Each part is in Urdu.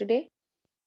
today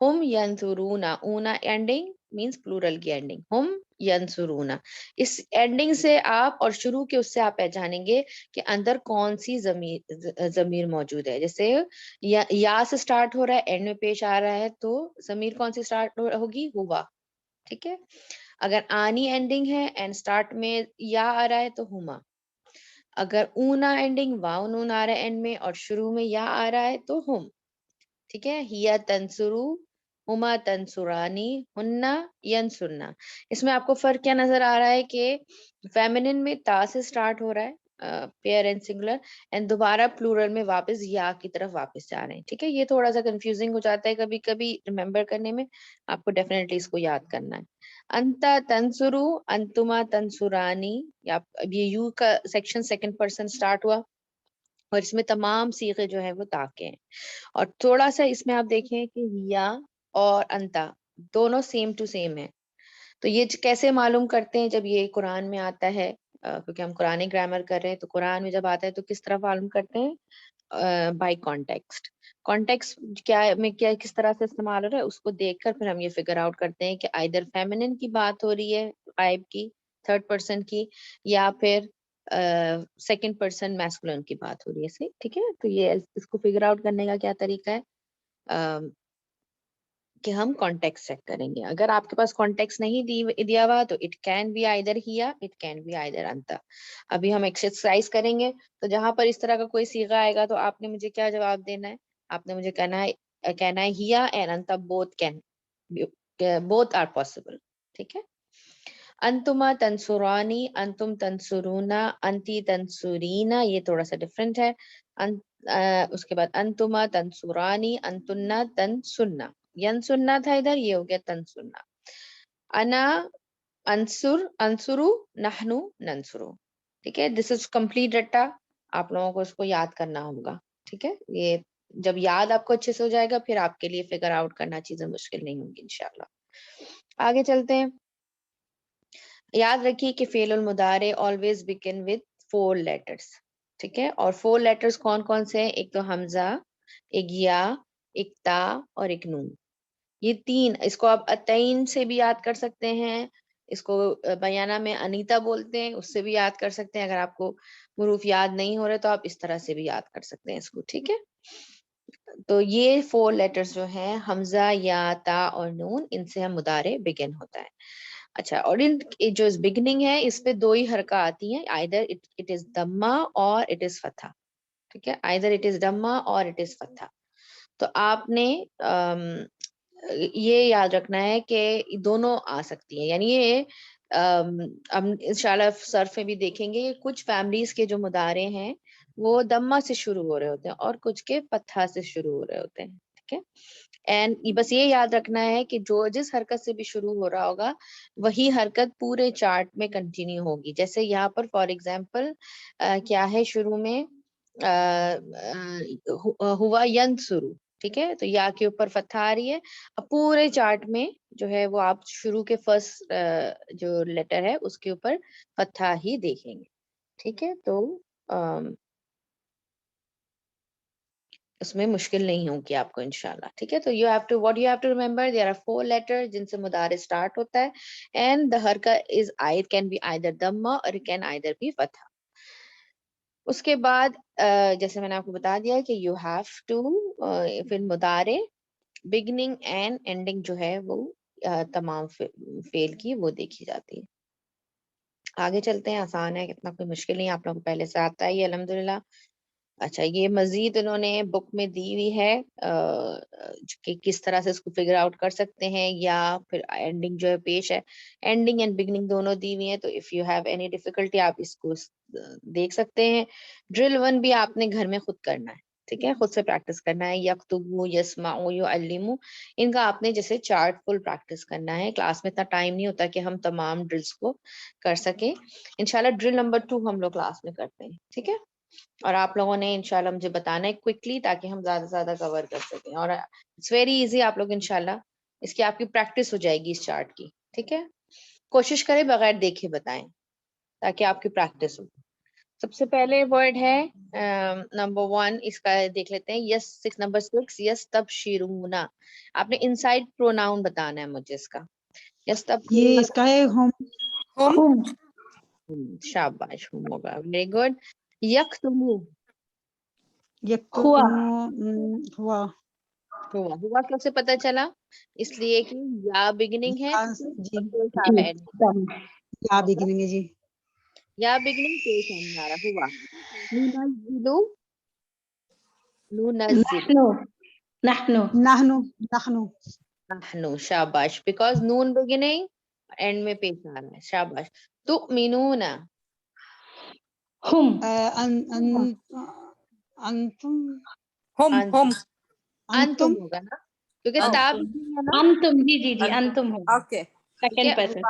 ہم ینصرونا, اونا اینڈنگ مینس پلورل کی اینڈنگ, ہم ینصرونا. اس اینڈنگ سے آپ اور شروع کے اس سے آپ پہچانیں گے کہ اندر کون سی ضمیر موجود ہے. جیسے یا سے سٹارٹ ہو رہا ہے, اینڈ میں پیش آ رہا ہے, تو ضمیر کون سی سٹارٹ ہوگی, ہوا. ٹھیک ہے. اگر آنی اینڈنگ ہے اینڈ سٹارٹ میں یا آ رہا ہے تو ہما. اگر اونا اینڈنگ واو نون آ رہا ہے اینڈ میں اور شروع میں یا آ رہا ہے تو ہم. ٹھیک ہے. ہیا تنصرو, ہما تنصرانی, ہننا ینصرنا. اس میں آپ کو فرق کیا نظر آ رہا ہے کہ فیمنن میں تا سے سٹارٹ ہو رہا ہے پیئر اینڈ سنگولر, اینڈ دوبارہ پلورل میں واپس یا کی طرف واپس جا رہے ہیں. ٹھیک ہے. یہ تھوڑا سا کنفیوزنگ ہو جاتا ہے کبھی کبھی ریمبر کرنے میں, آپ کو ڈیفینیٹلی اس کو یاد کرنا ہے. انتا تنصرو, انتما تنصرانی, اب یہ یو کا سیکشن سیکنڈ پرسن سٹارٹ ہوا اور اس میں تمام صیغے جو ہے وہ تا کے ہیں. اور تھوڑا سا اس میں آپ دیکھیں کہ یا اور انتا دونوں سیم ٹو سیم ہے. تو یہ کیسے معلوم کرتے ہیں جب یہ قرآن میں آتا ہے, کیونکہ ہم قرآن گرامر کر رہے ہیں, تو قرآن میں جب آتا ہے تو کس طرح معلوم کرتے ہیں, بائی کانٹیکسٹ. کانٹیکسٹ کیا میں کیا کس طرح سے استعمال ہو رہا ہے اس کو دیکھ کر پھر ہم یہ فگر آؤٹ کرتے ہیں کہ آئدر فیمنن کی بات ہو رہی ہے, غائب کی, تھرڈ پرسن کی, یا پھر سیکنڈ پرسن میسکولن کی بات ہو رہی ہے. ٹھیک ہے. تو یہ اس کو فگر آؤٹ کرنے کا کیا طریقہ ہے کہ ہم کانٹیکس چیک کریں گے. اگر آپ کے پاس کانٹیکس نہیں دیا ہوا تو it can be either Haya, it can be either انتا. ابھی ہم ایکسرسائز کریں گے تو جہاں پر اس طرح کا کوئی صیغہ آئے گا تو آپ نے مجھے کیا جواب دینا ہے, آپ نے مجھے کہنا ہے ہیا اینڈ انتا بوتھ آر پاسبل. ٹھیک ہے. انتما تنصرانی, انتم تنصرونا, انتی تنصرینا, یہ تھوڑا سا ڈفرینٹ ہے. اس کے بعد انتما تنصرانی, انتنا تنصرنا, ینصرنا تھا ادھر, یہ ہو گیا تنصرنا. انا انصر, انصرو, نحنو ننصرو. ٹھیک ہے. دس از کمپلیٹ رٹا, آپ لوگوں کو اس کو یاد کرنا ہوگا. ٹھیک ہے. یہ جب یاد آپ کو اچھے سے ہو جائے گا پھر آپ کے لیے فگر آؤٹ کرنا چیزیں مشکل نہیں ہوں گی انشاءاللہ. آگے چلتے ہیں. یاد رکھیے کہ فعل المضارع always begin with 4 letters. ٹھیک ہے. اور 4 letters کون کون سے ہیں, ایک تو حمزہ, ایک یا, ایک تا اور ایک نون. یہ 3, اس کو آپ اتین سے بھی یاد کر سکتے ہیں, اس کو بیانہ میں انیتا بولتے ہیں, اس سے بھی یاد کر سکتے ہیں. اگر آپ کو حروف یاد نہیں ہو رہے تو آپ اس طرح سے بھی یاد کر سکتے ہیں اس کو. ٹھیک ہے. تو یہ 4 لیٹرز جو ہیں حمزہ, یا, تا اور نون, ان سے ہم مضارع بگن ہوتا ہے. اچھا, اور ان جو بگننگ ہے اس پہ 2 ہی حرکہ آتی ہیں, either it is دمہ اور it is فتحہ. ٹھیک ہے. either it is دمہ اور it is فتحہ. تو آپ نے یہ یاد رکھنا ہے کہ دونوں آ سکتی ہیں. یعنی یہ ہم انشاءاللہ صرف میں بھی دیکھیں گے, کچھ فیملیز کے جو مضارع ہیں وہ دمہ سے شروع ہو رہے ہوتے ہیں اور کچھ کے فتحہ سے شروع ہو رہے ہوتے ہیں. ٹھیک ہے. اینڈ بس یہ یاد رکھنا ہے کہ جو جس حرکت سے بھی شروع ہو رہا ہوگا وہی حرکت پورے چارٹ میں کنٹینیو ہوگی. جیسے یہاں پر فار ایگزامپل کیا ہے شروع میں, ہوا ینصرو. ٹھیک ہے. تو یا کے اوپر فتح آ رہی ہے. اب پورے چارٹ میں جو ہے وہ آپ شروع کے فرسٹ جو لیٹر ہے اس کے اوپر فتح ہی دیکھیں گے. ٹھیک ہے. تو اس میں مشکل نہیں ہوگی آپ کو انشاءاللہ. ٹھیک ہے. تو you have to what you have to remember, there are 4 letter جن سے مضارع اسٹارٹ ہوتا ہے, اینڈ دا حرکہ از کین بی آئیدر دمہ اور کین آئیدر بی فتح. اس کے بعد جیسے میں نے آپ کو بتا دیا کہ یو ہیو ٹو پھر مضارع بگننگ اینڈ اینڈنگ جو ہے وہ تمام فعل کی وہ دیکھی جاتی ہے. آگے چلتے ہیں. آسان ہے, اتنا کوئی مشکل نہیں, آپ لوگوں کو پہلے سے آتا ہے الحمدللہ. اچھا, یہ مزید انہوں نے بک میں دی ہوئی ہے کہ کس طرح سے اس کو فگر آؤٹ کر سکتے ہیں, یا پھر اینڈنگ جو ہے پیش ہے, اینڈنگ اینڈ بگننگ دونوں دی ہوئی ہیں. تو if you have any difficulty آپ اس کو دیکھ سکتے ہیں. ڈرل 1 بھی آپ نے گھر میں خود کرنا ہے. ٹھیک ہے. خود سے پریکٹس کرنا ہے. یکتبو, یسمعو, یعلمو, ان کا آپ نے جیسے چارٹ فل پریکٹس کرنا ہے. کلاس میں اتنا ٹائم نہیں ہوتا کہ ہم تمام ڈرلس کو کر سکیں. انشاءاللہ ڈرل نمبر 2 ہم لوگ کلاس میں کرتے ہیں. ٹھیک ہے. اور آپ لوگوں نے انشاءاللہ مجھے بتانا ہے کوئکلی تاکہ ہم زیادہ سے زیادہ کور کر سکیں. اور اٹس ویری ایزی, آپ لوگ انشاءاللہ اس کی آپ کی پریکٹس ہو جائے گی اس چارٹ کی. ٹھیک ہے. کوشش کریں بغیر دیکھے بتائیں تاکہ آپ کی پریکٹس ہو. سب سے پہلے ورڈ ہے نمبر 1، اس کا دیکھ لیتے ہیں. یس 6 نمبر 6 یس تب شیرونا. آپ نے انسائڈ پروناؤن بتانا ہے مجھے اس کا. یس تب یہ اس کا ہے ہم. ہم. شاباش ہم ہوگا. Very good. یکتمو. ہوا. ہوا. ہوا. ہوا کیسے پتا چلا؟ اس لیے کہ یا بگننگ ہے جی یا بگننگ ہے جی. یا بگننگ پیش آ رہا. ہوا. ننزلو. ننزل. نحنو. نحنو. نحنو. نحنو. شاباش. بیکاز نون بگننگ اینڈ میں پیش آ رہا ہے. شاباش. تؤمنون. ہم. انتم. انتم ہوگا نا کیونکہ تاب ہے نا. انتم. جی انتم ہو. اوکے. Second person.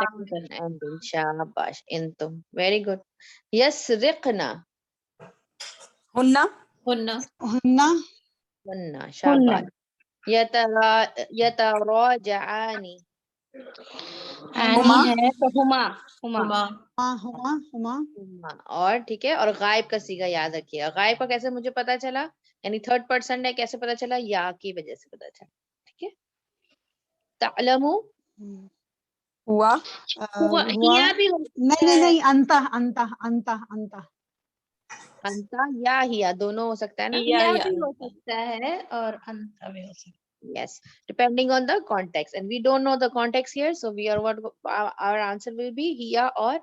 شاباش. انتم. Very good. یسرقنا. ہننا. ہننا. ہننا. ہننا. شاباش. یتراجعان. آنی ہے تو ہما. ہما. ہما. ہما. اور ٹھیک ہے. اور غائب کا صیغہ یاد رکھیے. غائب کا کیسے مجھے پتا چلا؟ یعنی تھرڈ پرسن ہے. کیسے پتا چلا؟ یا کی وجہ سے پتا چلا. ٹھیک ہے. تعلمو. ہوا. ہوا. یا بھی نہیں انتا. انتا. انتا. انتا. انتا یا ہیا دونوں ہو سکتا ہے نا. یا بھی ہو سکتا ہے اور انتا بھی ہو سکتا ہے. Yes, depending on the context, and we don't know the context here, so we are what our answer will be hiya or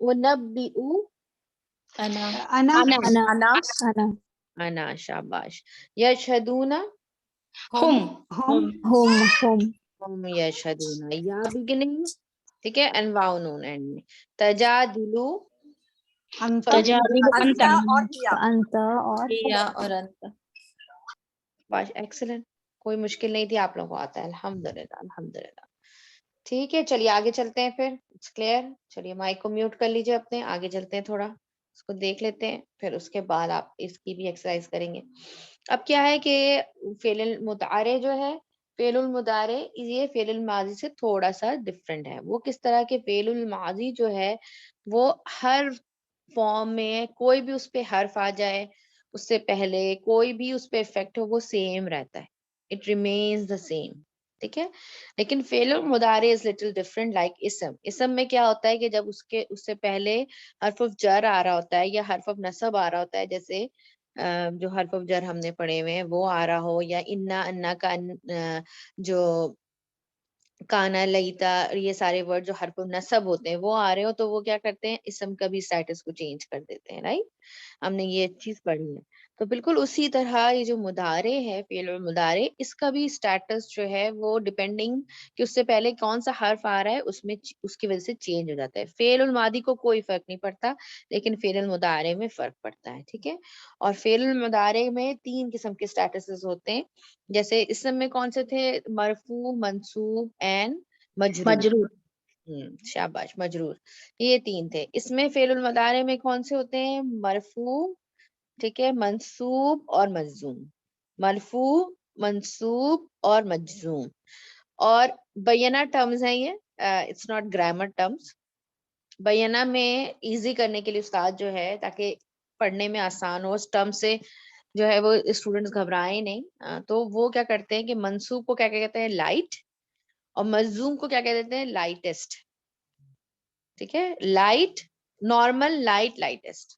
unabbi'u. انا. انا. انا. ana. shabash. yashhaduna. ہم. ہم. hum yashhaduna. ya beginning. ٹھیک ہے. and واو نون end میں. tajadilu. انتا. انتا اور ہیا. یا اور انتا. باش. ایکسلنٹ. کوئی مشکل نہیں تھی. آپ لوگوں کو آتا ہے. الحمدللہ. الحمدللہ. ٹھیک ہے. چلیے آگے چلتے ہیں پھر. It's clear. چلیے مائک کو میوٹ کر لیجیے اپنے. آگے چلتے ہیں تھوڑا. اس کو دیکھ لیتے ہیں. پھر اس کے بعد آپ اس کی بھی ایکسرسائز کریں گے. اب کیا ہے کہ فعل المضارع جو ہے، فعل المضارع یہ فعل الماضی سے تھوڑا سا ڈفرینٹ ہے. وہ کس طرح کے؟ فعل الماضی جو ہے وہ ہر فارم میں کوئی بھی اس پہ حرف آ جائے، اس سے پہلے کوئی بھی اس پہ افیکٹ ہو، وہ سیم رہتا ہے. It remains the same. ٹھیک ہے. لیکن فعل المضارع از لٹل ڈفرنٹ لائک اسم. اسم میں کیا ہوتا ہے کہ جب اس سے پہلے حرف آف جر آ رہا ہوتا ہے یا حرف آف نصب آ رہا ہوتا ہے، جیسے جو حرف آف جر ہم نے پڑھے ہوئے ہیں وہ آ رہا ہو، یا انا کا جو کانا لیتا، یہ سارے ورڈ جو حرف نصب ہوتے ہیں وہ آ رہے ہو، تو وہ کیا کرتے ہیں؟ اسم کا بھی اسٹیٹس کو چینج کر دیتے ہیں. رائٹ. ہم نے یہ چیز پڑھی ہے. تو بالکل اسی طرح یہ جو مضارع ہے، فعل المضارع، اس کا بھی اسٹیٹس جو ہے وہ ڈیپینڈنگ کہ اس سے پہلے کون سا حرف آ رہا ہے اس میں اس کی وجہ سے چینج ہو جاتا ہے. فعل الماضی کو کوئی فرق نہیں پڑتا، لیکن فعل المضارع میں فرق پڑتا ہے. ٹھیک ہے. اور فعل المضارع میں 3 قسم کے اسٹیٹسز ہوتے ہیں. جیسے اسم میں کون سے تھے؟ مرفوع، منصوب اینڈ مجرور. شاباش. مجرور. یہ 3 تھے. اس میں فعل المضارع میں کون سے ہوتے ہیں؟ مرفوع، ٹھیک ہے، منصوب اور مجزوم. مرفوع، منصوب اور مجزوم. اور بینہ ٹرمز ہیں یہ. It's not grammar terms. بینہ میں ایزی کرنے کے لیے استاد جو ہے تاکہ پڑھنے میں آسان ہو، اس ٹرم سے جو ہے وہ اسٹوڈنٹس گھبرائیں نہیں، تو وہ کیا کرتے ہیں کہ منصوب کو کیا کہتے ہیں؟ لائٹ. اور مجزوم کو کیا کہتے ہیں؟ لائٹسٹ. ٹھیک ہے. Light, normal, light, lightest.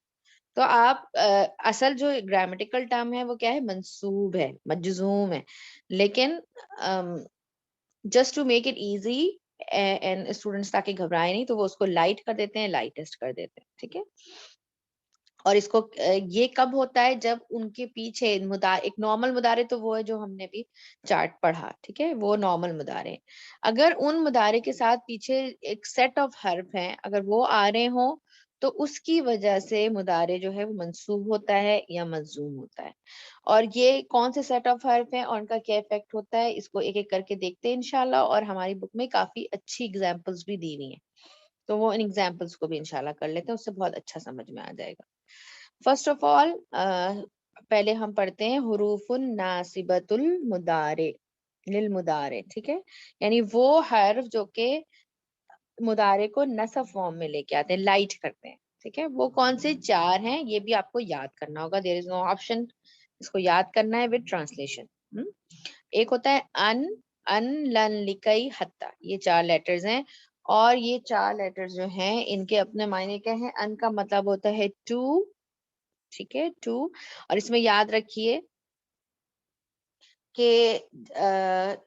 تو آپ اصل جو گرامیٹیکل ٹرم ہے وہ کیا ہے؟ منصوب ہے، مجزوم ہے. لیکن just to make it easy and students تاکہ گھبرائے نہیں، تو وہ اس کو لائٹ کر دیتے ہیں، لائٹسٹ کر دیتے ہیں. ٹھیک ہے. اور اس کو یہ کب ہوتا ہے؟ جب ان کے پیچھے ایک نارمل مضارع تو وہ ہے جو ہم نے بھی چارٹ پڑھا. ٹھیک ہے. وہ نارمل مضارع. اگر ان مضارع کے ساتھ پیچھے ایک سیٹ آف حرف ہیں، اگر وہ آ رہے ہوں، تو اس کی وجہ سے مضارع جو ہے وہ منصوب ہوتا ہے یا مجزوم ہوتا ہے. اور یہ کون سے سیٹ آف حرف ہیں اور ان کا کیا افیکٹ ہوتا ہے، اس کو ایک ایک کر کے دیکھتے ہیں انشاءاللہ. اور ہماری بک میں کافی اچھی ایگزامپلس بھی دی ہوئی ہیں، تو وہ ان ایگزامپلس کو بھی انشاءاللہ کر لیتے ہیں. اس سے بہت اچھا سمجھ میں آ جائے گا. فرسٹ آف آل پہلے ہم پڑھتے ہیں حروف ناصبۃ المضارع للمضارع. ٹھیک ہے. یعنی وہ حرف جو کہ مضارع کو نصب فارم میں لے کے آتے ہیں، لائٹ کرتے ہیں. ٹھیک ہے. وہ کون سے 4 ہیں یہ بھی آپ کو یاد کرنا ہوگا. دیر از نو آپشن, اس کو یاد کرنا ہے ود ٹرانسلیشن. ایک ہوتا ہے ان, ان, لن, لکئی, حتی. یہ 4 لیٹرز ہیں اور یہ 4 لیٹرز جو ہیں ان کے اپنے معنی کیا ہیں. ان کا مطلب ہوتا ہے ٹو, ٹھیک ہے, ٹو. اور اس میں یاد رکھیے کہ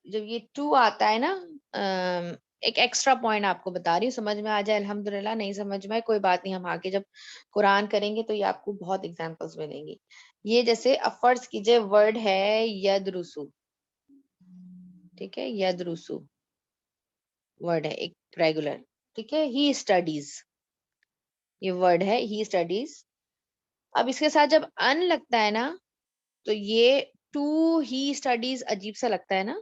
جب یہ ٹو آتا ہے نا, ایک ایکسٹرا پوائنٹ آپ کو بتا رہی ہوں, سمجھ میں آ جائے الحمدللہ, نہیں سمجھ میں کوئی بات نہیں, ہم آگے جب قرآن کریں گے تو یہ آپ کو بہت ایگزامپلس ملیں گی. یہ جیسے فرض کیجئے ورڈ ہے یدرسو, ٹھیک ہے, یدرسو ورڈ ہے ایک ریگولر, ٹھیک ہے. ہی اسٹڈیز, یہ ورڈ ہے ہی اسٹڈیز. اب اس کے ساتھ جب ان لگتا ہے نا تو یہ ٹو ہی اسٹڈیز عجیب سا لگتا ہے نا,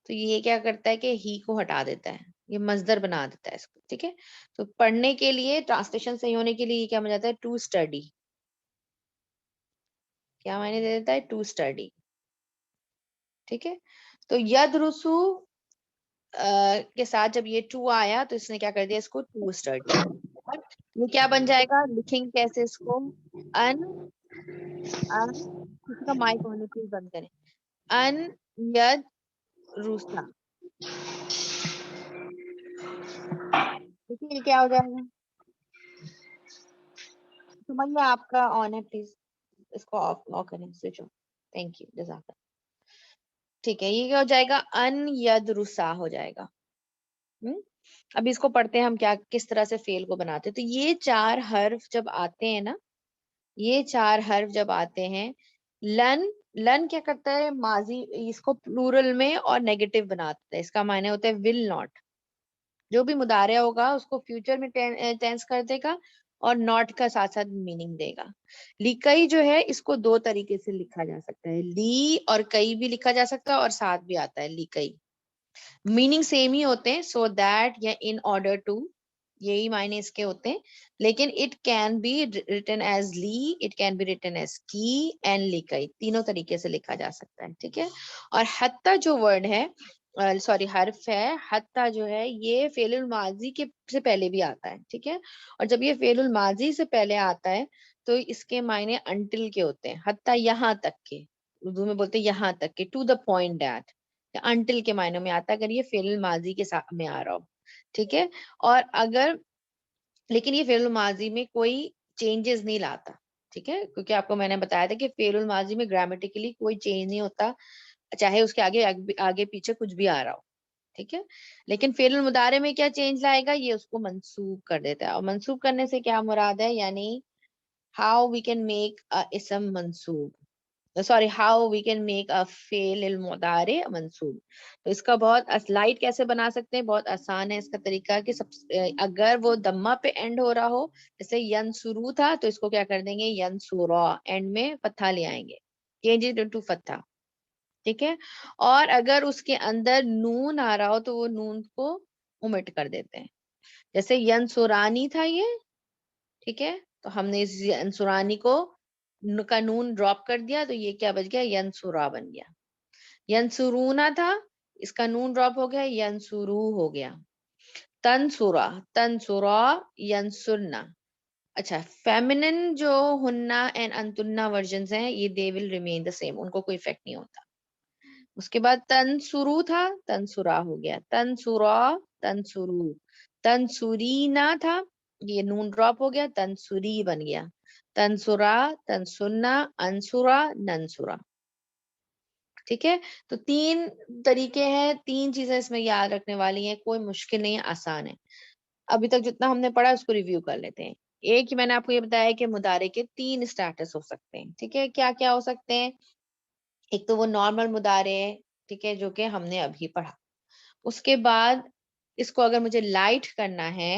تو یہ کیا کرتا ہے کہ ہی کو ہٹا دیتا ہے, یہ مصدر بنا دیتا ہے اس کو, ٹھیک ہے. تو پڑھنے کے لیے ٹرانسلیشن صحیح ہونے کے لیے یہ کیا بن جاتا ہے, ٹو اسٹڈی. کیا معنی دے دیتا ہے, ٹو اسٹڈی, ٹھیک ہے. تو یدرسو کے ساتھ جب یہ ٹو آیا تو اس نے کیا کر دیا, اس کو ٹو اسٹڈی. یہ کیا بن جائے گا, لکھیں گے کیسے اس کو, ان, کسی کا مائک ہونے پلیز بند کریں, ان ید روسا, دیکھیے یہ کیا ہو جائے گا. سمجھیے آپ کا آن ہے, پلیز اس کو آف کریں, سوئچ آف. تھینک یو, جزاک اللہ. ٹھیک ہے, یہ کیا ہو جائے گا, ان ید روسا ہو جائے گا. اب اس کو پڑھتے ہیں ہم کیا کس طرح سے فعل کو بناتے ہیں. تو یہ 4 حرف جب آتے ہیں نا, یہ 4 حرف جب آتے ہیں, لن, لن کیا کرتا ہے, ماضی اس کو پلورل میں اور نیگیٹو بناتا ہے. اس کا معنی ہوتا ہے ول ناٹ. جو بھی مضارع ہوگا اس کو فیوچر میں ٹینس کر دے گا اور ناٹ کا ساتھ ساتھ میننگ دے گا. لیکئی جو ہے اس کو 2 طریقے سے لکھا جا سکتا ہے, لی اور کئی بھی لکھا جا سکتا ہے اور ساتھ بھی آتا ہے لیکئی. میننگ سیم ہی ہوتے ہیں, سو دیٹ یا ان آرڈر ٹو, یہی معنی اس کے ہوتے ہیں. لیکن it can be written as لی, it can be written as کی اینڈ لیکئی, تینوں طریقے سے لکھا جا سکتا ہے, ٹھیک ہے. اور حتی جو ورڈ ہے, سوری حرف ہے, حتی جو ہے یہ فعل الماضی کے سے پہلے بھی آتا ہے, ٹھیک ہے. اور جب یہ فعل الماضی سے پہلے آتا ہے تو اس کے معنی انٹل کے ہوتے ہیں, حتی یہاں تک کے, اردو میں بولتے ہیں یہاں تک کے, to the point that, until کے معنوں میں آتا ہے اگر یہ فعل الماضی کے ساتھ میں آ رہا ہو, ٹھیک ہے. اور اگر, لیکن یہ فعل الماضی میں کوئی چینجز نہیں لاتا, ٹھیک ہے, کیونکہ آپ کو میں نے بتایا تھا کہ فعل الماضی میں گرامیٹیکلی کوئی چینج نہیں ہوتا, چاہے اس کے آگے پیچھے کچھ بھی آ رہا ہو, ٹھیک ہے. لیکن فعل المضارع میں کیا چینج لائے گا, یہ اس کو منسوب کر دیتا ہے. اور منسوب کرنے سے کیا مراد ہے, یعنی ہاؤ وی کین میک اسم منسوب, sorry how we can make a فعل المضارع منسوب. تو اس کا بہت لائٹ کیسے بنا سکتے ہیں, بہت آسان ہے اس کا طریقہ, کہ اگر وہ دمہ پہ اینڈ ہو رہا ہو, جیسے ینسرو تھا تو اس کو کیا کر دیں گے, ینسورا, اینڈ میں فتحہ لے آئیں گے, چینج اٹ انٹو فتحہ, ٹھیک ہے. اور اگر اس کے اندر نون آ رہا ہو تو وہ نون کو اومٹ کر دیتے ہیں, جیسے ینسورانی تھا یہ, ٹھیک ہے, تو ہم نے اس ینسورانی کو کا نون ڈراپ کر دیا تو یہ کیا بچ گیا, ینسورا بن گیا. ینسرونا تھا, اس کا نون ڈراپ ہو گیا, ینسرو ہو گیا. تنسورا, تنسورا, ینسرنا. اچھا, فیمنن جو ہننا اینڈ انتنا ورژنز ہیں یہ دے ول ریمین دا سیم, ان کو کوئی افیکٹ نہیں ہوتا. اس کے بعد تنسرو تھا, تنسورا ہو گیا, تنسورا, تنسرو. تنسورینا تھا, یہ نون ڈراپ ہو گیا, تنسوری بن گیا. تنسورا, تنسرنا, انسورا, ننسورا, ٹھیک ہے. تو 3 طریقے ہیں, 3 چیزیں اس میں یاد رکھنے والی ہیں, کوئی مشکل نہیں ہے, آسان ہے. ابھی تک جتنا ہم نے پڑھا اس کو ریویو کر لیتے ہیں. ایک ہی میں نے آپ کو یہ بتایا کہ مضارع کے 3 اسٹیٹس ہو سکتے ہیں, ٹھیک ہے. کیا کیا ہو سکتے ہیں, ایک تو وہ نارمل مضارع ہے, ٹھیک ہے, جو کہ ہم نے ابھی پڑھا. اس کے بعد اس کو اگر مجھے لائٹ کرنا ہے,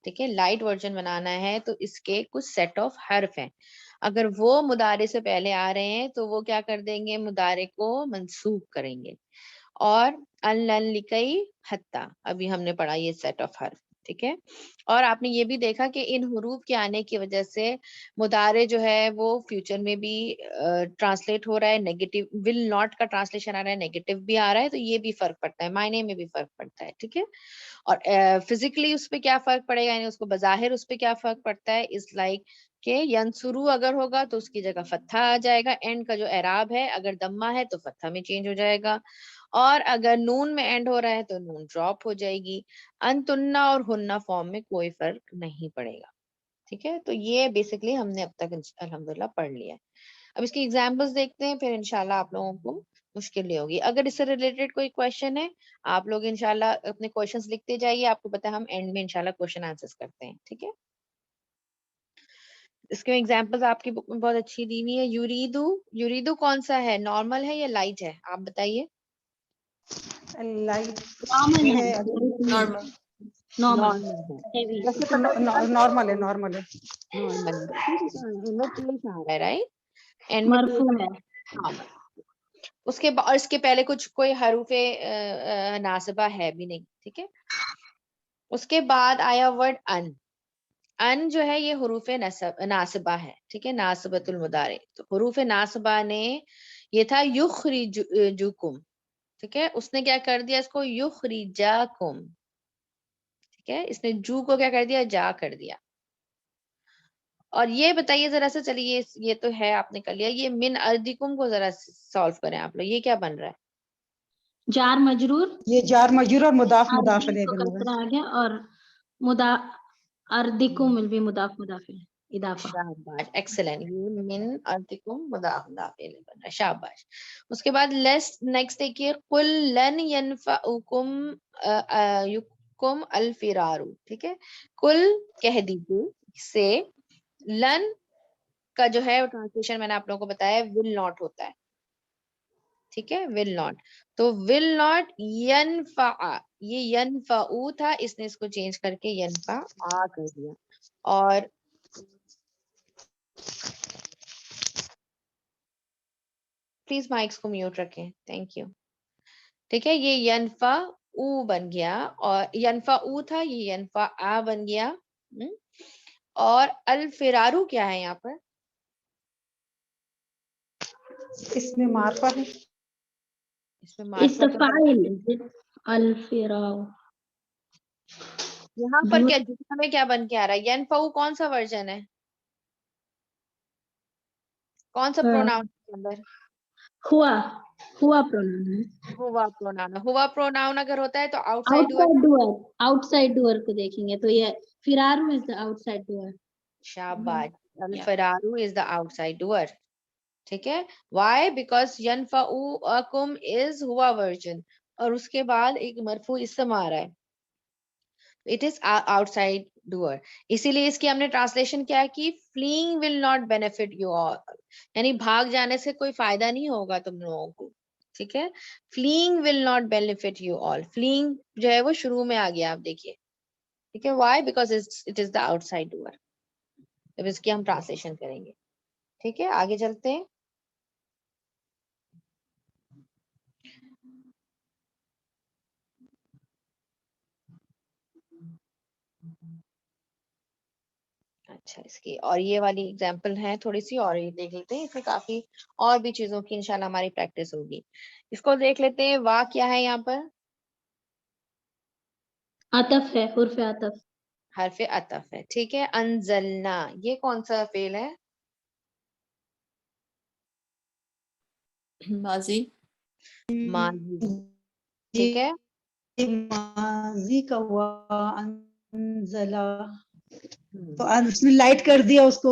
ٹھیک ہے, لائٹ ورژن بنانا ہے, تو اس کے کچھ سیٹ آف حرف ہیں, اگر وہ مضارع سے پہلے آ رہے ہیں تو وہ کیا کر دیں گے, مضارع کو منسوب کریں گے. اور ان, لن, لکئی, حتی, ابھی ہم نے پڑھا یہ سیٹ آف حرف. ٹھیک ہے. اور آپ نے یہ بھی دیکھا کہ ان حروف کے آنے کی وجہ سے مضارع جو ہے وہ فیوچر میں بھی ٹرانسلیٹ ہو رہا ہے, نیگیٹو ول ناٹ کا ٹرانسلیشن آ رہا ہے, نیگیٹو بھی آ رہا ہے, تو یہ بھی فرق پڑتا ہے, معنی میں بھی فرق پڑتا ہے. ٹھیک ہے. اور فزیکلی اس پہ کیا فرق پڑے گا, یعنی اس کو بظاہر اس پہ کیا فرق پڑتا ہے, اس لائک کہ ینسرو اگر ہوگا تو اس کی جگہ فتحہ آ جائے گا, اینڈ کا جو اعراب ہے اگر دمہ ہے تو فتحہ میں چینج ہو جائے گا, اور اگر نون میں اینڈ ہو رہا ہے تو نون ڈراپ ہو جائے گی. انتنا اور ہننا فارم میں کوئی فرق نہیں پڑے گا. ٹھیک ہے. تو یہ بیسکلی ہم نے اب تک الحمدللہ پڑھ لیا ہے. اب اس کی ایگزامپلس دیکھتے ہیں, پھر انشاءاللہ آپ لوگوں کو مشکل نہیں ہوگی. اگر اس سے ریلیٹڈ کوئی کویشچن ہے آپ لوگ انشاءاللہ اپنے کویشچنس لکھتے جائیے, آپ کو پتا ہے ہم اینڈ میں انشاءاللہ کویشچن آنسرز کرتے ہیں. ٹھیک ہے. اس کے ایگزامپلس آپ کی بک میں بہت اچھی دی ہوئی ہے. یوریدو کون سا ہے, نارمل ہے یا لائٹ ہے, آپ بتائیے. لائٹ نارمل ہے, ہے, نارمل. نارمل ہے. ہیوی. جیسے پتہ چلا نارمل ہے, نارمل ہے. نارمل ہے, پیش آ رہا ہے, رائٹ, اینڈ میں مرفوع ہے. ہاں. اس کے بعد اس کے پہلے کچھ کوئی حروف ناصبہ ہے بھی نہیں. ٹھیک ہے. اس کے بعد آیا ورڈ ان. ان جو ہے یہ حروف ناصبہ ہے. ٹھیک ہے. ناصبۃ المضارع. تو حروف ناصبہ نے یہ تھا یخرجکم. ٹھیک ہے. اس نے کیا کر دیا, اس کو یخرجاکم. ٹھیک ہے. اس نے جو کو کیا کر دیا, جا کر دیا. اور یہ بتائیے ذرا سا, چلیے یہ تو ہے آپ نے کر لیا, یہ من اردکم کو ذرا سالو کریں آپ لوگ. یہ کیا بن رہا ہے, جار مجرور, یہ جار مجرور اور مضاف مضاف اردی الیہ کو بنا ہوا کسرہ آ گیا, اور اردکم مل بھی مضاف مضاف الیہ اضافہ. شاباش, ایکسلنٹ. یہ من اردکم مضاف مضاف الیہ بن رہا ہے, شاباش. اس کے بعد نیکسٹ دیکھیے, قل لن ینفعکم یکم الفرار. ٹھیک ہے. کل کہہ دیجیے سے, لن کا جو ہے ٹرانسلیشن میں نے آپ لوگوں کو بتایا ول ناٹ ہوتا ہے. ٹھیک ہے. ول ناٹ, تو ول ناٹ ینفع, یہ ینفعو تھا, اس نے اس کو چینج کر کے ینفع کر دیا. اور پلیز مائکس کو میوٹ رکھیں, تھینک یو. ٹھیک ہے. یہ ینفع او بن گیا, اور ینفع او تھا, یہ ینفع آ بن گیا. اور الفرارو کیا ہے یہاں پر, اس میں معرفہ ہے. اس میں معرفت استفاعل الفراء. یہاں پر کیا جملہ میں کیا بن کے آ رہا ہے, ینفعو کون سا ورژن ہے, کون سا پروناؤن کے اندر, ہوا پروناؤن ہے. ہوا پروناؤن. ہوا پروناؤن اگر ہوتا ہے تو out out side. Side doer, out side doer کو دیکھیں گے تو یہ فرار میں آؤٹ سائڈ ڈوئر. شاباش, الفرارو از دا آؤٹ سائڈ ڈوئر. ٹھیک ہے. وائی, بیکاز ینفعکم از ہوا ورژن, اور اس کے بعد ایک مرفوع اسم آ رہا ہے, it is outside doer. اسی لیے اس کی ہم نے ٹرانسلیشن کیا کی, fleeing will not benefit you all, یعنی بھاگ جانے سے کوئی فائدہ نہیں ہوگا تم لوگوں کو. ٹھیک ہے. Fleeing will not benefit you all, fleeing جو ہے وہ شروع میں آ گیا, آپ دیکھیے. ٹھیک ہے. Why, because it is the outside doer. اب اس کی ہم ٹرانسلیشن کریں گے. ٹھیک ہے. آگے چلتے ہیں. اچھا, اس کی اور یہ والی اگزامپل ہے تھوڑی سی, اور یہ دیکھ لیتے ہیں, اس میں کافی اور بھی چیزوں کی انشاءاللہ ہماری پریکٹس ہوگی. اس کو دیکھ لیتے ہیں. وا کیا ہے یہاں پر, عطف ہے, حرف عطف. حرف عطف ہے. ٹھیک ہے. انزلنا, یہ کون سا فعل ہے, ماضی. ماضی. ٹھیک ہے. ماضی کا ہوا انزلہ, تو اس نے لائٹ کر دیا اس کو.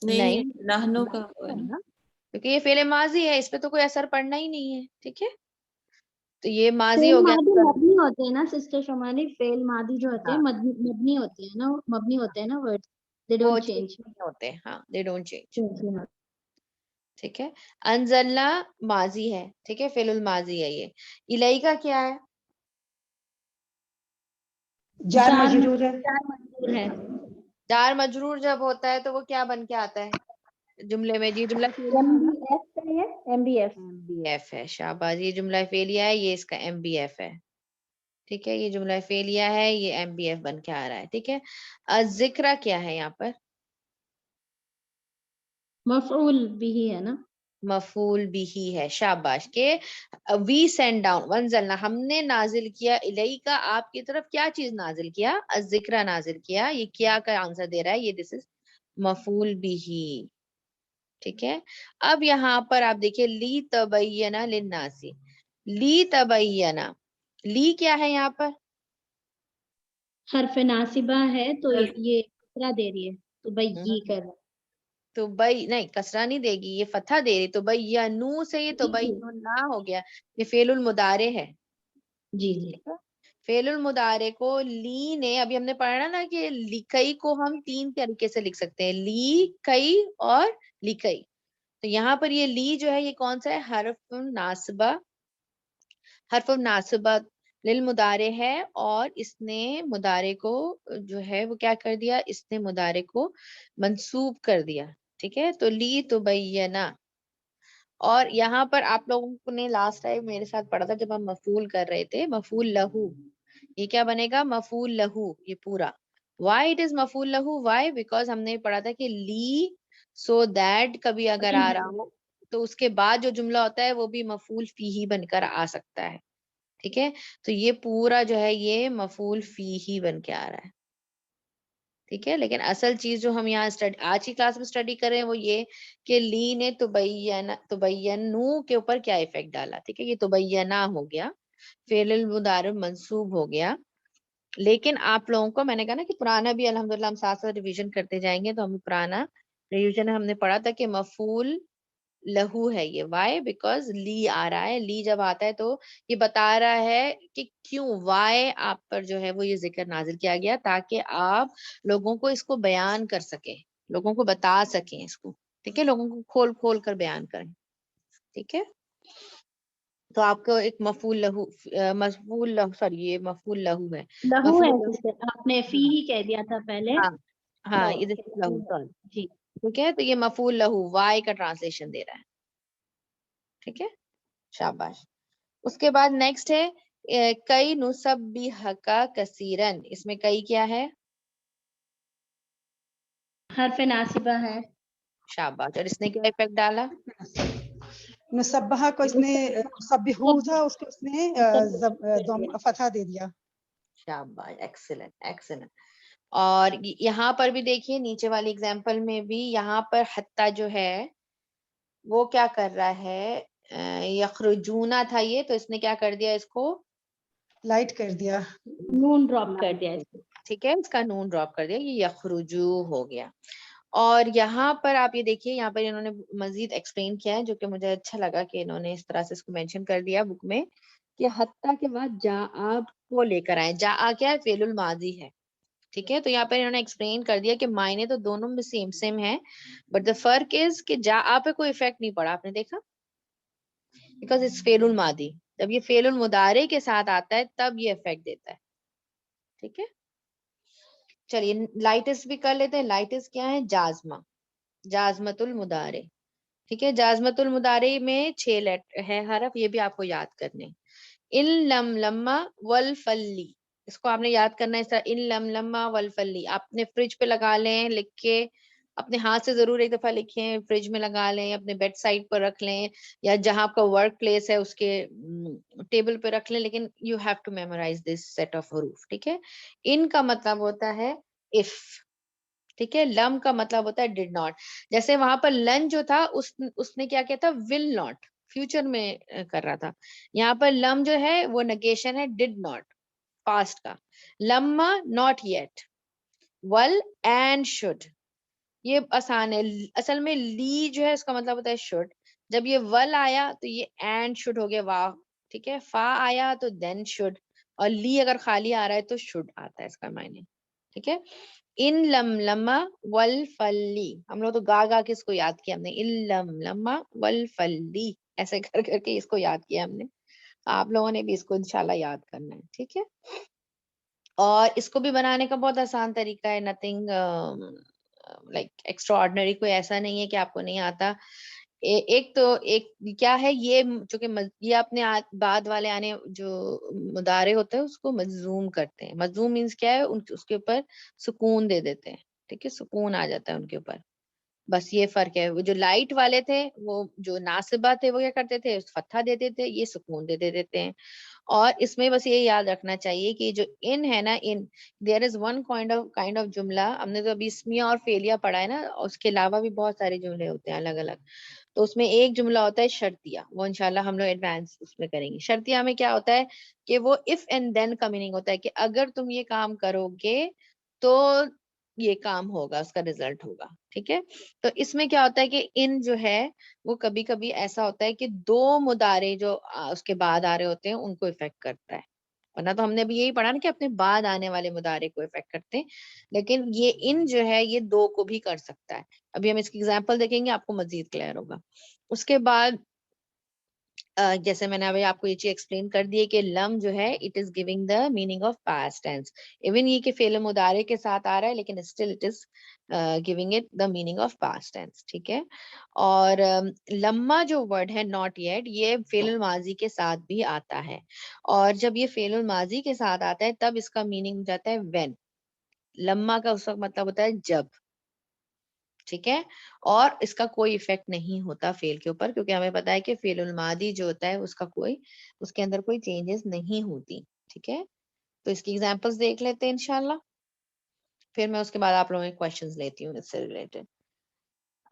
نہیں, نحنو کا ہوا ہے نا. کیونکہ یہ فعل ماضی ہے, اس پہ تو کوئی اثر پڑنا ہی نہیں ہے. ٹھیک ہے. تو یہ ماضی فعل ہو گیا. ماضی مبنی ہوتے ہیں نا سسٹر شمانی, فعل ماضی جو ہوتے ہیں مبنی ہوتے ہیں نا, مبنی ہوتے ہیں نا ورڈ, دے وہ ڈونٹ چینج چینج. نہیں ہوتے. ہاں, they don't change. ٹھیک ہے. انزلنا ماضی ہے. ٹھیک ہے. فعل الماضی ہے یہ. الیکا کیا ہے, جار مجرور ہے. ہے. جار مجرور جب ہوتا ہے تو وہ کیا بن کے آتا ہے جملے میں, جی جملہ M B F. M B F ہے. شاباش, یہ جملہ فعلیہ ہے, یہ اس کا ایم بی ایف ہے. ٹھیک ہے, یہ جملہ فعلیہ ہے, یہ ایم بی ایف بن کے آ رہا ہے. ٹھیک ہے, ذکر کیا ہے یہاں پر؟ مفعول بھی ہے نا, مفعول بھی ہے. شاباش. کہ وی سینڈ ڈاؤن, ونزلنا, ہم نے نازل کیا, الیکا آپ کی طرف کیا چیز نازل کیا؟ الذکر نازل کیا. یہ کیا کا آنسر دے رہا ہے, یہ دس از مفعول بھی. ٹھیک ہے, اب یہاں پر آپ دیکھیے لی تبینا للناس, لی تبینا, لی کیا ہے یہاں پر؟ حرف ناصبہ ہے تو یہ کسرہ دے رہی ہے, تو بھائی یہ کر رہا ہے. تو بئی نہیں, کسرہ نہیں دے گی, یہ فتح دے رہی. تو بینو سے یہ تو بیننا ہو گیا, یہ فعل المضارع ہے. جی جی فعل المضارع کو لی نے, ابھی ہم نے پڑھا نا کہ لکئی کو ہم 3 طریقے سے لکھ سکتے ہیں, لی کئی اور لکئی. تو یہاں پر یہ لی جو ہے یہ کون سا ہے؟ حرف ناصبہ, حرف ناصبہ للمضارع ہے, اور اس نے مضارع کو جو ہے وہ کیا کر دیا؟ اس نے مضارع کو منصوب کر دیا. ٹھیک ہے, تو لی تبینا. اور یہاں پر آپ لوگوں نے لاسٹ ٹائم میرے ساتھ پڑھا تھا جب ہم مفعول کر رہے تھے, مفعول لہو, یہ کیا بنے گا؟ مفعول لہو, یہ پورا. why it is مفعول لہو؟ why? because ہم نے پڑھا تھا کہ لی سو دیٹ کبھی اگر آ رہا ہو تو اس کے بعد جو جملہ ہوتا ہے وہ بھی مفعول فیہ بن کر آ سکتا ہے. ٹھیک ہے, تو یہ پورا جو ہے یہ مفعول فیہ بن کے آ رہا ہے. ٹھیک ہے, لیکن اصل چیز جو ہم یہاں آج کی کلاس میں اسٹڈی کر رہے ہیں وہ یہ کہ لی نے تبینو کے اوپر کیا ایفیکٹ ڈالا. ٹھیک ہے, یہ تبینا ہو گیا, فعل المضارع منصوب ہو گیا. لیکن آپ لوگوں کو میں نے کہا نا کہ پرانا بھی الحمدللہ ہم ساتھ ساتھ ریویژن کرتے جائیں گے, تو ہم پرانا ریویژن ہم نے پڑھا تھا کہ مفعول لہو ہے یہ. وائی؟ بیکاز لی آ رہا ہے, لی جب آتا ہے تو یہ بتا رہا ہے کہ کیوں, وائی آپ پر جو ہے وہ یہ ذکر نازل کیا گیا, تاکہ آپ لوگوں کو اس کو بیان کر سکیں, لوگوں کو بتا سکیں اس کو. ٹھیک ہے, لوگوں کو کھول کھول کر بیان کریں. ٹھیک ہے, تو آپ کو ایک مفعول لہو, مفعول لہو, سوری یہ مفعول لہو ہے. لہو ہے مفعول سسٹر, آپ نے فی ہی کہہ دیا تھا پہلے. ہاں ہاں, تو یہ لہو, سوری. جی ٹھیک ہے, تو یہ مفعول لہو وائی کا ٹرانسلیشن دے رہا ہے. ٹھیک ہے, شاباش. اس کے بعد نیکسٹ ہے کئی نسبحک کثیرن, اس میں کئی کیا ہے؟ حرف ناصبہ ہے. شاباش. اور اس نے کیا ایفیکٹ ڈالا؟ نسبہ کو اس نے سبحو تھا, اس کو اس نے فتح دے دیا. شاباش, ایکسلنٹ ایکسلنٹ. اور یہاں پر بھی دیکھیے نیچے والی اگزامپل میں بھی یہاں پر حتیٰ جو ہے وہ کیا کر رہا ہے؟ یخرجونا تھا یہ, تو اس نے کیا کر دیا؟ اس کو لائٹ کر دیا. نون ڈراپ کر دیا. ٹھیک ہے, اس کا نون ڈراپ کر دیا, یہ یخرجو ہو گیا. اور یہاں پر آپ یہ دیکھیے, یہاں پر انہوں نے مزید ایکسپلین کیا ہے, جو کہ مجھے اچھا لگا کہ انہوں نے اس طرح سے اس کو مینشن کر دیا بک میں, کہ حتیٰ کے بعد جا آپ کو لے کر آئے. جا کیا ہے؟ فعل الماضی ہے. ٹھیک ہے, تو یہاں پر انہوں نے ایکسپلین کر دیا کہ معنی تو دونوں میں سیم سیم ہے, بٹ دا فرق از کہ جا آپ پہ کوئی افیکٹ نہیں پڑا. آپ نے دیکھا, بیکاز اٹس فعل الماضی. جب یہ فعل المضارع کے ساتھ آتا ہے تب یہ افیکٹ دیتا ہے. ٹھیک ہے, چلیے لائٹس بھی کر لیتے ہیں. لائٹس کیا ہے؟ جازمہ, جازمت المضارع. ٹھیک ہے, جازمت المضارع میں 6 لیٹر ہے حرف, یہ بھی آپ کو یاد کرنے. ان لم لما والفلی, اس کو آپ نے یاد کرنا ہے اس طرح, ان لم لما والفلی. آپ نے فریج پہ لگا لیں لکھ کے, اپنے ہاتھ سے ضرور ایک دفعہ لکھیں, فریج میں لگا لیں, اپنے بیڈ سائڈ پر رکھ لیں, یا جہاں آپ کا ورک پلیس ہے اس کے ٹیبل پہ رکھ لیں, لیکن you have to memorize this set of حروف. ٹھیک ہے, ان کا مطلب ہوتا ہے if. ٹھیک ہے, لم کا مطلب ہوتا ہے did not. جیسے وہاں پر لن جو تھا اس نے کیا کیا تھا؟ will not, فیوچر میں کر رہا تھا. یہاں پر لم جو ہے وہ نگیشن ہے did not, پاسٹ کا. لما not yet. Will and should, یہ آسان ہے. اصل میں لی جو ہے اس کا مطلب ہوتا ہے should. جب یہ ول آیا تو یہ and should ہو گیا, واہ. ٹھیک ہے, فا آیا تو then should, اور لی اگر خالی آ رہا ہے تو should آتا ہے اس کا معنی. ٹھیک ہے, ان لم لما والفلی, ہم لوگ تو گا گا کے اس کو یاد کیا ہم نے, ان لم لما والفلی, ایسے کر کر کے اس کو یاد کیا ہم نے. آپ لوگوں نے بھی اس کو انشاءاللہ یاد کرنا ہے. ٹھیک ہے, اور اس کو بھی بنانے کا بہت آسان طریقہ ہے, نتھنگ لائک ایکسٹرا آرڈنری, کوئی ایسا نہیں ہے کہ آپ کو نہیں آتا. ایک تو ایک کیا ہے یہ چونکہ یہ اپنے بعد والے آنے جو مضارع ہوتے ہیں اس کو مجزوم کرتے ہیں. مجزوم مینس کیا ہے, اس کے اوپر سکون دے دیتے ہیں, ٹھیک ہے, سکون آ جاتا ہے ان کے اوپر, بس یہ فرق ہے. وہ جو لائٹ والے تھے, وہ جو ناصبہ تھے, وہ کیا کرتے تھے, فتحہ دیتے تھے, یہ سکون دے دیتے ہیں. اور اس میں بس یہ یاد رکھنا چاہیے کہ جو ان ہے نا, ان دیر از ون کائنڈ آف جملہ, ہم نے تو ابھی اسمیہ اور فعلیہ پڑھا ہے نا, اس کے علاوہ بھی بہت سارے جملے ہوتے ہیں الگ الگ. تو اس میں ایک جملہ ہوتا ہے شرطیہ, وہ انشاءاللہ ہم لوگ ایڈوانس اس میں کریں گے. شرطیہ میں کیا ہوتا ہے کہ وہ اف اینڈ دین کا میننگ ہوتا ہے کہ اگر تم یہ کام کرو گے تو یہ کام ہوگا, اس کا ریزلٹ ہوگا, ٹھیک ہے. تو اس میں کیا ہوتا ہے کہ ان جو ہے وہ کبھی کبھی ایسا ہوتا ہے کہ دو مضارع جو اس کے بعد آ رہے ہوتے ہیں ان کو افیکٹ کرتا ہے, ورنہ تو ہم نے ابھی یہی پڑھا نا کہ اپنے بعد آنے والے مضارع کو افیکٹ کرتے ہیں, لیکن یہ ان جو ہے یہ دو کو بھی کر سکتا ہے. ابھی ہم اس کی ایگزامپل دیکھیں گے, آپ کو مزید کلیئر ہوگا. اس کے بعد جیسے میں نے ابھی آپ کو یہ چیز ایکسپلین کر دی ہے کہ لم جو ہے it is giving the meaning of past tense. Even یہ کہ فعل مضارع کے ساتھ آ رہا ہے لیکن still it is giving it the meaning of past tense, ٹھیک ہے. اور لما جو ورڈ ہے ناٹ یٹ, یہ فعل الماضی کے ساتھ بھی آتا ہے, اور جب یہ فعل الماضی کے ساتھ آتا ہے تب اس کا میننگ ہو جاتا ہے وین. لما کا اس وقت مطلب ہوتا ہے جب, ٹھیک ہے. اور اس کا کوئی ایفیکٹ نہیں ہوتا فعل کے اوپر, کیونکہ ہمیں پتا ہے کہ فعل الماضی جو ہوتا ہے اس کے اندر کوئی چینجز نہیں ہوتی, ٹھیک ہے. تو اس کی ایگزامپلس دیکھ لیتے ہیں انشاءاللہ, پھر میں اس کے بعد آپ لوگوں کے کوشچنز لیتی ہوں اس سے ریلیٹڈ.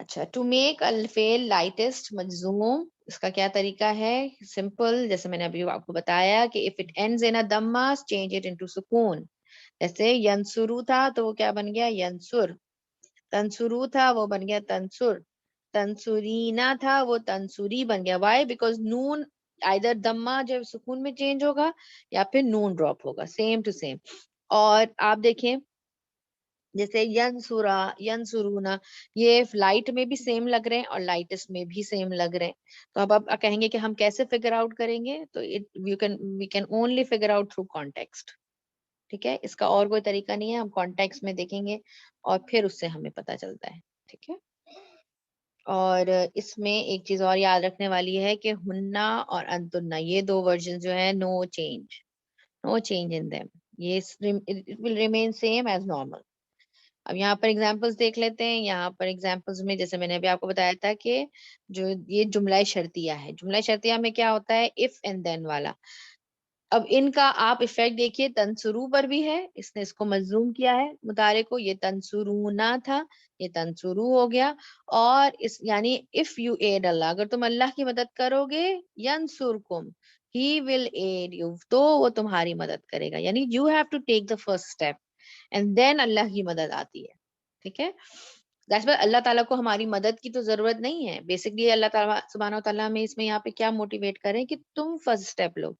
اچھا, ٹو میک الفعل لائٹسٹ مجزوم, اس کا کیا طریقہ ہے, سمپل, جیسے میں نے ابھی آپ کو بتایا کہ if it ends in a dhamma change it into سکون. جیسے ینسرو تھا تو وہ کیا بن گیا, ینسر. تنسرو تھا وہ بن گیا تنسر. تنسرینا تھا وہ تنسری بن گیا. وائی, بیکاز نون either دمہ جو سکون میں چینج ہوگا یا پھر نون ڈراپ ہوگا, سیم ٹو سیم. اور آپ دیکھیں جیسے ینسورا, ینسرونا, یہ لائٹ میں بھی سیم لگ رہے ہیں اور لائٹس میں بھی سیم لگ رہے ہیں. تو اب آپ کہیں گے کہ ہم کیسے فگر آؤٹ کریں گے, تو we can only figure out through context, ٹھیک ہے. اس کا اور کوئی طریقہ نہیں ہے, ہم کانٹیکسٹ میں دیکھیں گے اور پھر اس سے ہمیں پتہ چلتا ہے, ٹھیک ہے. اور اس میں ایک چیز اور یاد رکھنے والی ہے کہ ہننا اور انتنا, یہ دو ورژن جو ہے no change in them, یہ it will remain same as normal. اب یہاں پر ایگزامپلس دیکھ لیتے ہیں. یہاں پر ایگزامپلس میں جیسے میں نے ابھی آپ کو بتایا تھا کہ جو یہ جملہ شرطیہ ہے, جملہ شرطیہ میں کیا ہوتا ہے, if and then والا. اب ان کا آپ ایفیکٹ دیکھیے, تنسرو پر بھی ہے, اس نے اس کو مجزوم کیا ہے مضارع کو, یہ تنسرونا تھا یہ تنسرو ہو گیا. اور اس یعنی if you aid اللہ, اگر تم اللہ کی مدد کرو گے, ینسرکم he will aid you, تو وہ تمہاری مدد کرے گا. یعنی you have to take the first step and then اللہ کی مدد آتی ہے, ٹھیک ہے. That's why اللہ تعالیٰ کو ہماری مدد کی تو ضرورت نہیں ہے. بیسکلی اللہ تعالیٰ سبحانہ و تعالیٰ میں اس میں یہاں پہ کیا موٹیویٹ کریں کہ تم فرسٹ اسٹیپ لو.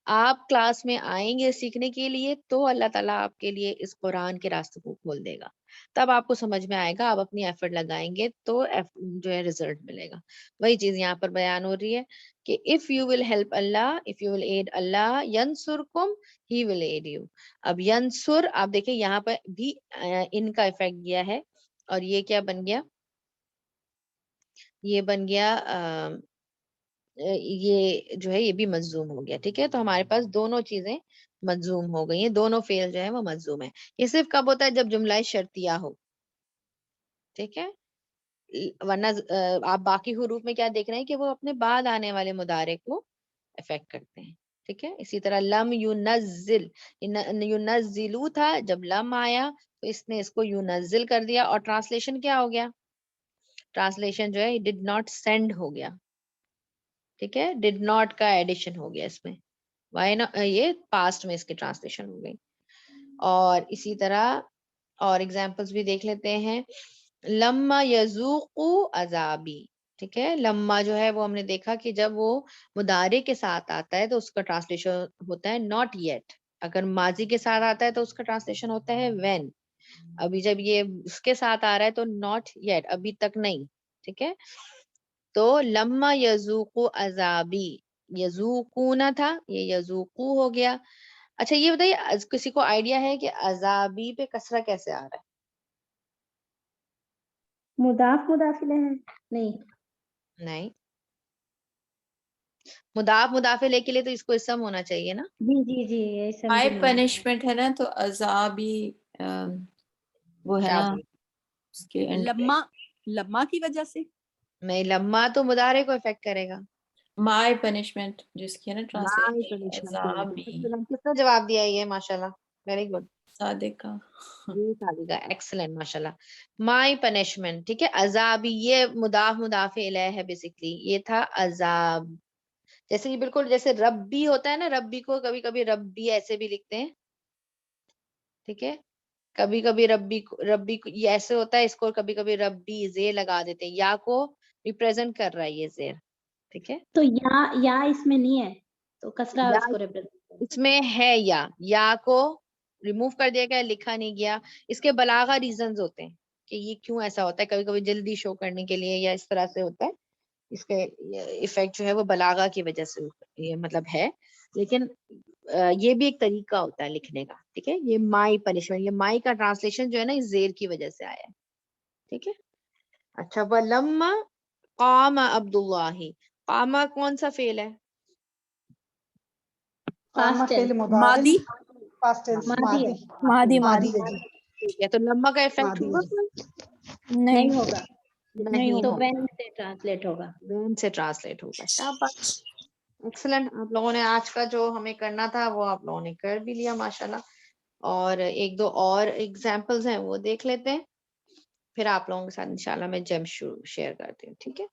آپ کلاس میں آئیں گے سیکھنے کے لیے تو اللہ تعالیٰ آپ کے لیے اس قرآن کے راستے کو کھول دے گا, تب آپ کو سمجھ میں آئے گا, آپ اپنی ایفرٹ لگائیں گے تو جو ہے رزلٹ ملے گا. وہی چیز یہاں پر بیان ہو رہی ہے کہ if you will help Allah, if you will aid Allah, ینسرکم he will aid you. اب ینسر آپ دیکھیں یہاں پر بھی ان کا افیکٹ گیا ہے, اور یہ کیا بن گیا, یہ بن گیا یہ جو ہے یہ بھی مجزوم ہو گیا, ٹھیک ہے. تو ہمارے پاس دونوں چیزیں مجزوم ہو گئی ہیں, دونوں فعل جو ہے وہ مجزوم ہے. یہ صرف کب ہوتا ہے, جب جملہ شرطیہ ہو, ٹھیک ہے. ورنہ آپ باقی حروف میں کیا دیکھ رہے ہیں کہ وہ اپنے بعد آنے والے مضارع کو افیکٹ کرتے ہیں, ٹھیک ہے. اسی طرح لم ینزل, ینزلو تھا, جب لم آیا تو اس نے اس کو ینزل کر دیا, اور ٹرانسلیشن کیا ہو گیا, ٹرانسلیشن جو ہے ڈڈ ناٹ سینڈ ہو گیا, ٹھیک ہے. ڈڈ ناٹ کا ایڈیشن ہو گیا اس میں, وائی نا, یہ پاسٹ میں اس کی ٹرانسلیشن ہو گئی. اور اسی طرح اور ایگزامپلس بھی دیکھ لیتے ہیں. لما یذوقوا عذابی, ٹھیک ہے. لما جو ہے وہ ہم نے دیکھا کہ جب وہ مضارع کے ساتھ آتا ہے تو اس کا ٹرانسلیشن ہوتا ہے not yet. اگر ماضی کے ساتھ آتا ہے تو اس کا ٹرانسلیشن ہوتا ہے when. ابھی جب یہ اس کے ساتھ آ رہا ہے تو not yet, ابھی تک نہیں, ٹھیک ہے. تو لما یذوقوا عذابی, یذوقون تھا یہ یذوقو ہو گیا. اچھا یہ بتائیے کسی کو آئیڈیا ہے کہ عذابی پہ کسرہ کیسے آ رہا ہے؟ مضاف مضاف الیہ ہے نہیں, نہیں, مضاف لے کے لیے تو اس کو اسم ہونا چاہیے نا. جی یہ سمجھ ہائی گئی. پنشمنٹ ہے نا تو عذابی وہ ہے نا اس کے end پہ. لما کی وجہ سے نہیں, لما تو مضارع کو افیکٹ کرے گا. مائی پنشمنٹ جس کی ہے نا مائی ٹرانسلیشن پنشمنٹ. عذابی. کس نے جواب دیا یہ؟ ماشاءاللہ, ویری گڈ. صادقہ. جی صادقہ, ایکسلنٹ ماشاءاللہ. مائی پنشمنٹ, ٹھیک ہے. عذابی یہ مضاف الیہ ہے بیسکلی, یہ تھا عذاب. جیسے کہ بالکل جیسے ربی ہوتا ہے نا, ربی کو کبھی کبھی ربی ایسے بھی لکھتے ہیں, ٹھیک ہے. کبھی کبھی ربی یہ ایسے ہوتا ہے, اس کو کبھی کبھی ربی زیر لگا دیتے ہیں, یا کو ریپریزنٹ کر رہا ہے یہ زیر, ٹھیک ہے. تو یا اس میں نہیں ہے تو کسرہ یا اس کو ریپرزینٹ. اس میں ہے, یا کو ریموو کر دیا گیا, لکھا نہیں گیا. اس کے بلاغہ ریزنز ہوتے ہیں کہ یہ کیوں ایسا ہوتا ہے, کبھی کبھی جلدی شو کرنے کے لیے یا اس طرح سے ہوتا ہے. اس کے ایفیکٹ جو ہے وہ بلاغہ کی وجہ سے یہ مطلب ہے, لیکن یہ بھی ایک طریقہ ہوتا ہے لکھنے کا, ٹھیک ہے. یہ مائی پنشمنٹ, یہ مائی کا ٹرانسلیشن جو ہے نا اس زیر کی وجہ سے آیا ہے, ٹھیک ہے. اچھا, وَلَمَّا قام عبد اللہ, قامہ کون سا فعل ہے؟ قامہ Past فعل tense. مضارع, ماضی past tense, ماضی ہے. ماضی ماضی ہے جی, ٹھیک ہے, تو لمبا کا افیکٹ ماضی ہوگا ہے. نہیں ہوگا, نہیں تو ہوگا, when سے ٹرانسلیٹ ہوگا. وین سے ٹرانسلیٹ ہوگا. شاباش, ایکسلنٹ. آپ لوگوں نے آج کا جو ہمیں کرنا تھا وہ آپ لوگوں نے کر بھی لیا ماشاءاللہ. اور ایک دو اور ایگزامپلز ہیں وہ دیکھ لیتے ہیں, پھر آپ لوگوں کے ساتھ انشاءاللہ میں جم شیئر کرتی ہوں, ٹھیک ہے.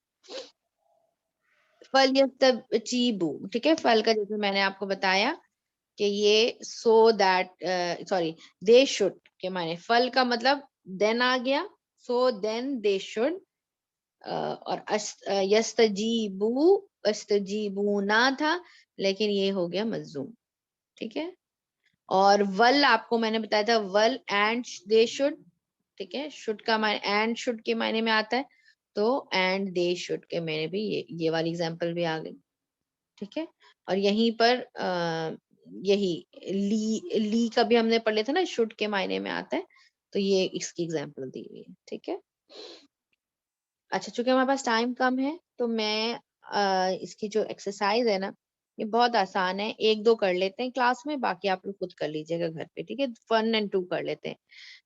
فَلْيَسْتَجِیبُوا, ٹھیک ہے. فل کا جیسے میں نے آپ کو بتایا کہ یہ so that sorry they should کے معنی, فل کا مطلب دین آ گیا, سو دین دے شوڈ, اور یستجیبو استجیبونا تھا لیکن یہ ہو گیا مجزوم, ٹھیک ہے. اور ول آپ کو میں نے بتایا تھا ول اینڈ دے شوڈ, ٹھیک ہے. شوڈ کا معنی اینڈ شوڈ کے معنی میں آتا ہے, تو اینڈ دے شوڈ کے میں نے بھی یہ والی ایگزامپل بھی آ گئی, ٹھیک ہے. اور یہیں پر یہی لی کا بھی ہم نے پڑھ لیا تھا نا, شوڈ کے معنی میں آتا ہے, تو یہ اس کی ایگزامپل دی ہوئی ہے, ٹھیک ہے. اچھا, چونکہ ہمارے پاس ٹائم کم ہے تو میں اس کی جو ایکسرسائز ہے نا یہ بہت آسان ہے, ایک دو کر لیتے ہیں کلاس میں, باقی آپ لوگ خود کر لیجیے گا گھر پہ, ٹھیک ہے. 1 and 2 کر لیتے ہیں.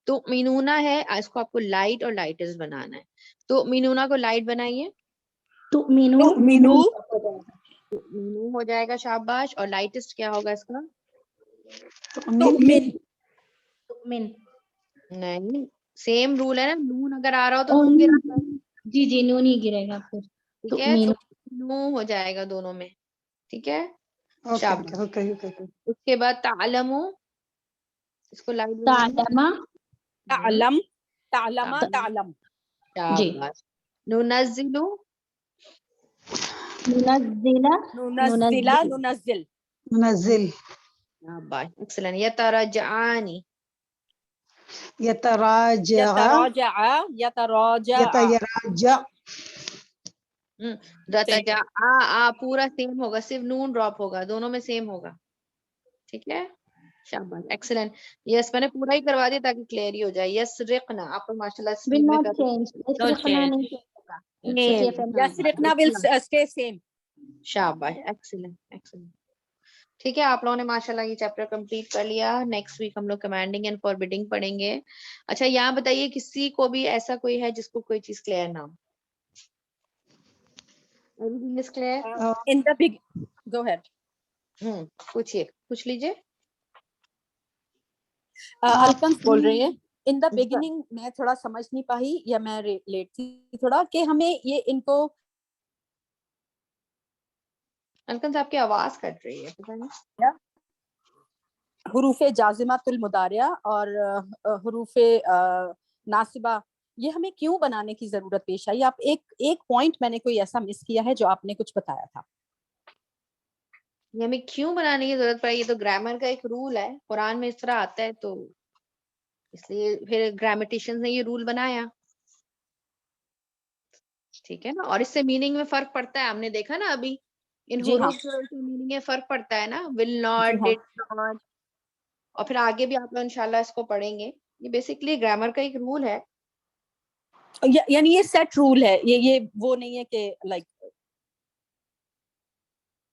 تو مینونا ہے, اس کو آپ کو لائٹ اور لائٹس بنانا ہے. تو مینونا کو لائٹ بنائیے, تو مینو مینو مینو ہو جائے گا, شاباش. اور لائٹسٹ کیا ہوگا اس کا؟ تؤمن من. نہیں, سیم رول ہے نا, نون اگر آ رہا ہو تو نون گرا, جی نون ہی گرے گا پھر. ٹھیک ہے. تو نو ہو جائے گا دونوں میں, ٹھیک ہے. شاباش. اوکے. اس کے بعد تعلمو, اس کو لائٹ تعلمہ. تعلم تعلم تعلم. جی. شاباش. ننزلو, منزلہ. ننزل منزل. شاباش, ایکسلنٹ. یترجعانی, یتراجع, یتراجع. رتجا پورا سیم ہوگا, صرف نون ڈراپ ہوگا, دونوں میں سیم ہوگا, ٹھیک ہے. شاباش, ایکسلنٹ. یس, میں نے پورا ہی کروا دیا تاکہ کلیئر ہی ہو جائے. یس رقنا, آپ کو ماشاءاللہ will اسپیڈ میں not کر change. اسرقنا نہیں change ہوگا. یسرقنا will stay same. شاباش, ایکسلنٹ ایکسلنٹ. ٹھیک ہے, آپ لوگوں نے ماشاءاللہ یہ چیپٹر کمپلیٹ کر لیا. نیکسٹ ویک ہم لوگ کمانڈنگ اینڈ فاربیڈنگ پڑھیں گے. اچھا, یہاں بتائیے کسی کو بھی ایسا کوئی ہے جس کو کوئی چیز کلیئر نہ ہو؟ Everything is clear? In the big go ahead. پوچھیے, پوچھ لیجیے. الکن بول رہے ہیں ان دا بگننگ میں تھوڑا سمجھ نہیں پائی, یا میں لیٹ تھی تھوڑا, کہ ہمیں یہ ان کو الکن صاحب کی آواز کٹ رہی ہے, پتہ نہیں. حروف جازمات المضارعہ اور حروف ناصبہ یہ ہمیں کیوں بنانے کی ضرورت پیش آئی؟ آپ ایک پوائنٹ میں نے کوئی ایسا مس کیا ہے جو آپ نے کچھ بتایا تھا. یہ ہمیں کیوں بنانے کی ضرورت پڑی؟ یہ تو گرامر کا ایک رول ہے, قرآن میں اس طرح آتا ہے, تو اس لیے پھر گرامیٹیشنز نے یہ رول بنایا, ٹھیک ہے نا. اور اس سے میننگ میں فرق پڑتا ہے, ہم نے دیکھا نا ابھی ان جی ہاں حروف سے میننگ میں فرق پڑتا ہے نا, ول جی ناٹ, ہاں ڈڈ ناٹ, اور پھر آگے بھی آپ لوگ انشاءاللہ اس کو پڑھیں گے. یہ بیسکلی گرامر کا ایک رول ہے. یعنی یہ سیٹ رول ہے, یہ وہ نہیں ہے کہ like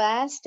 past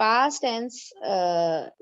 past tense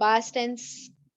past tense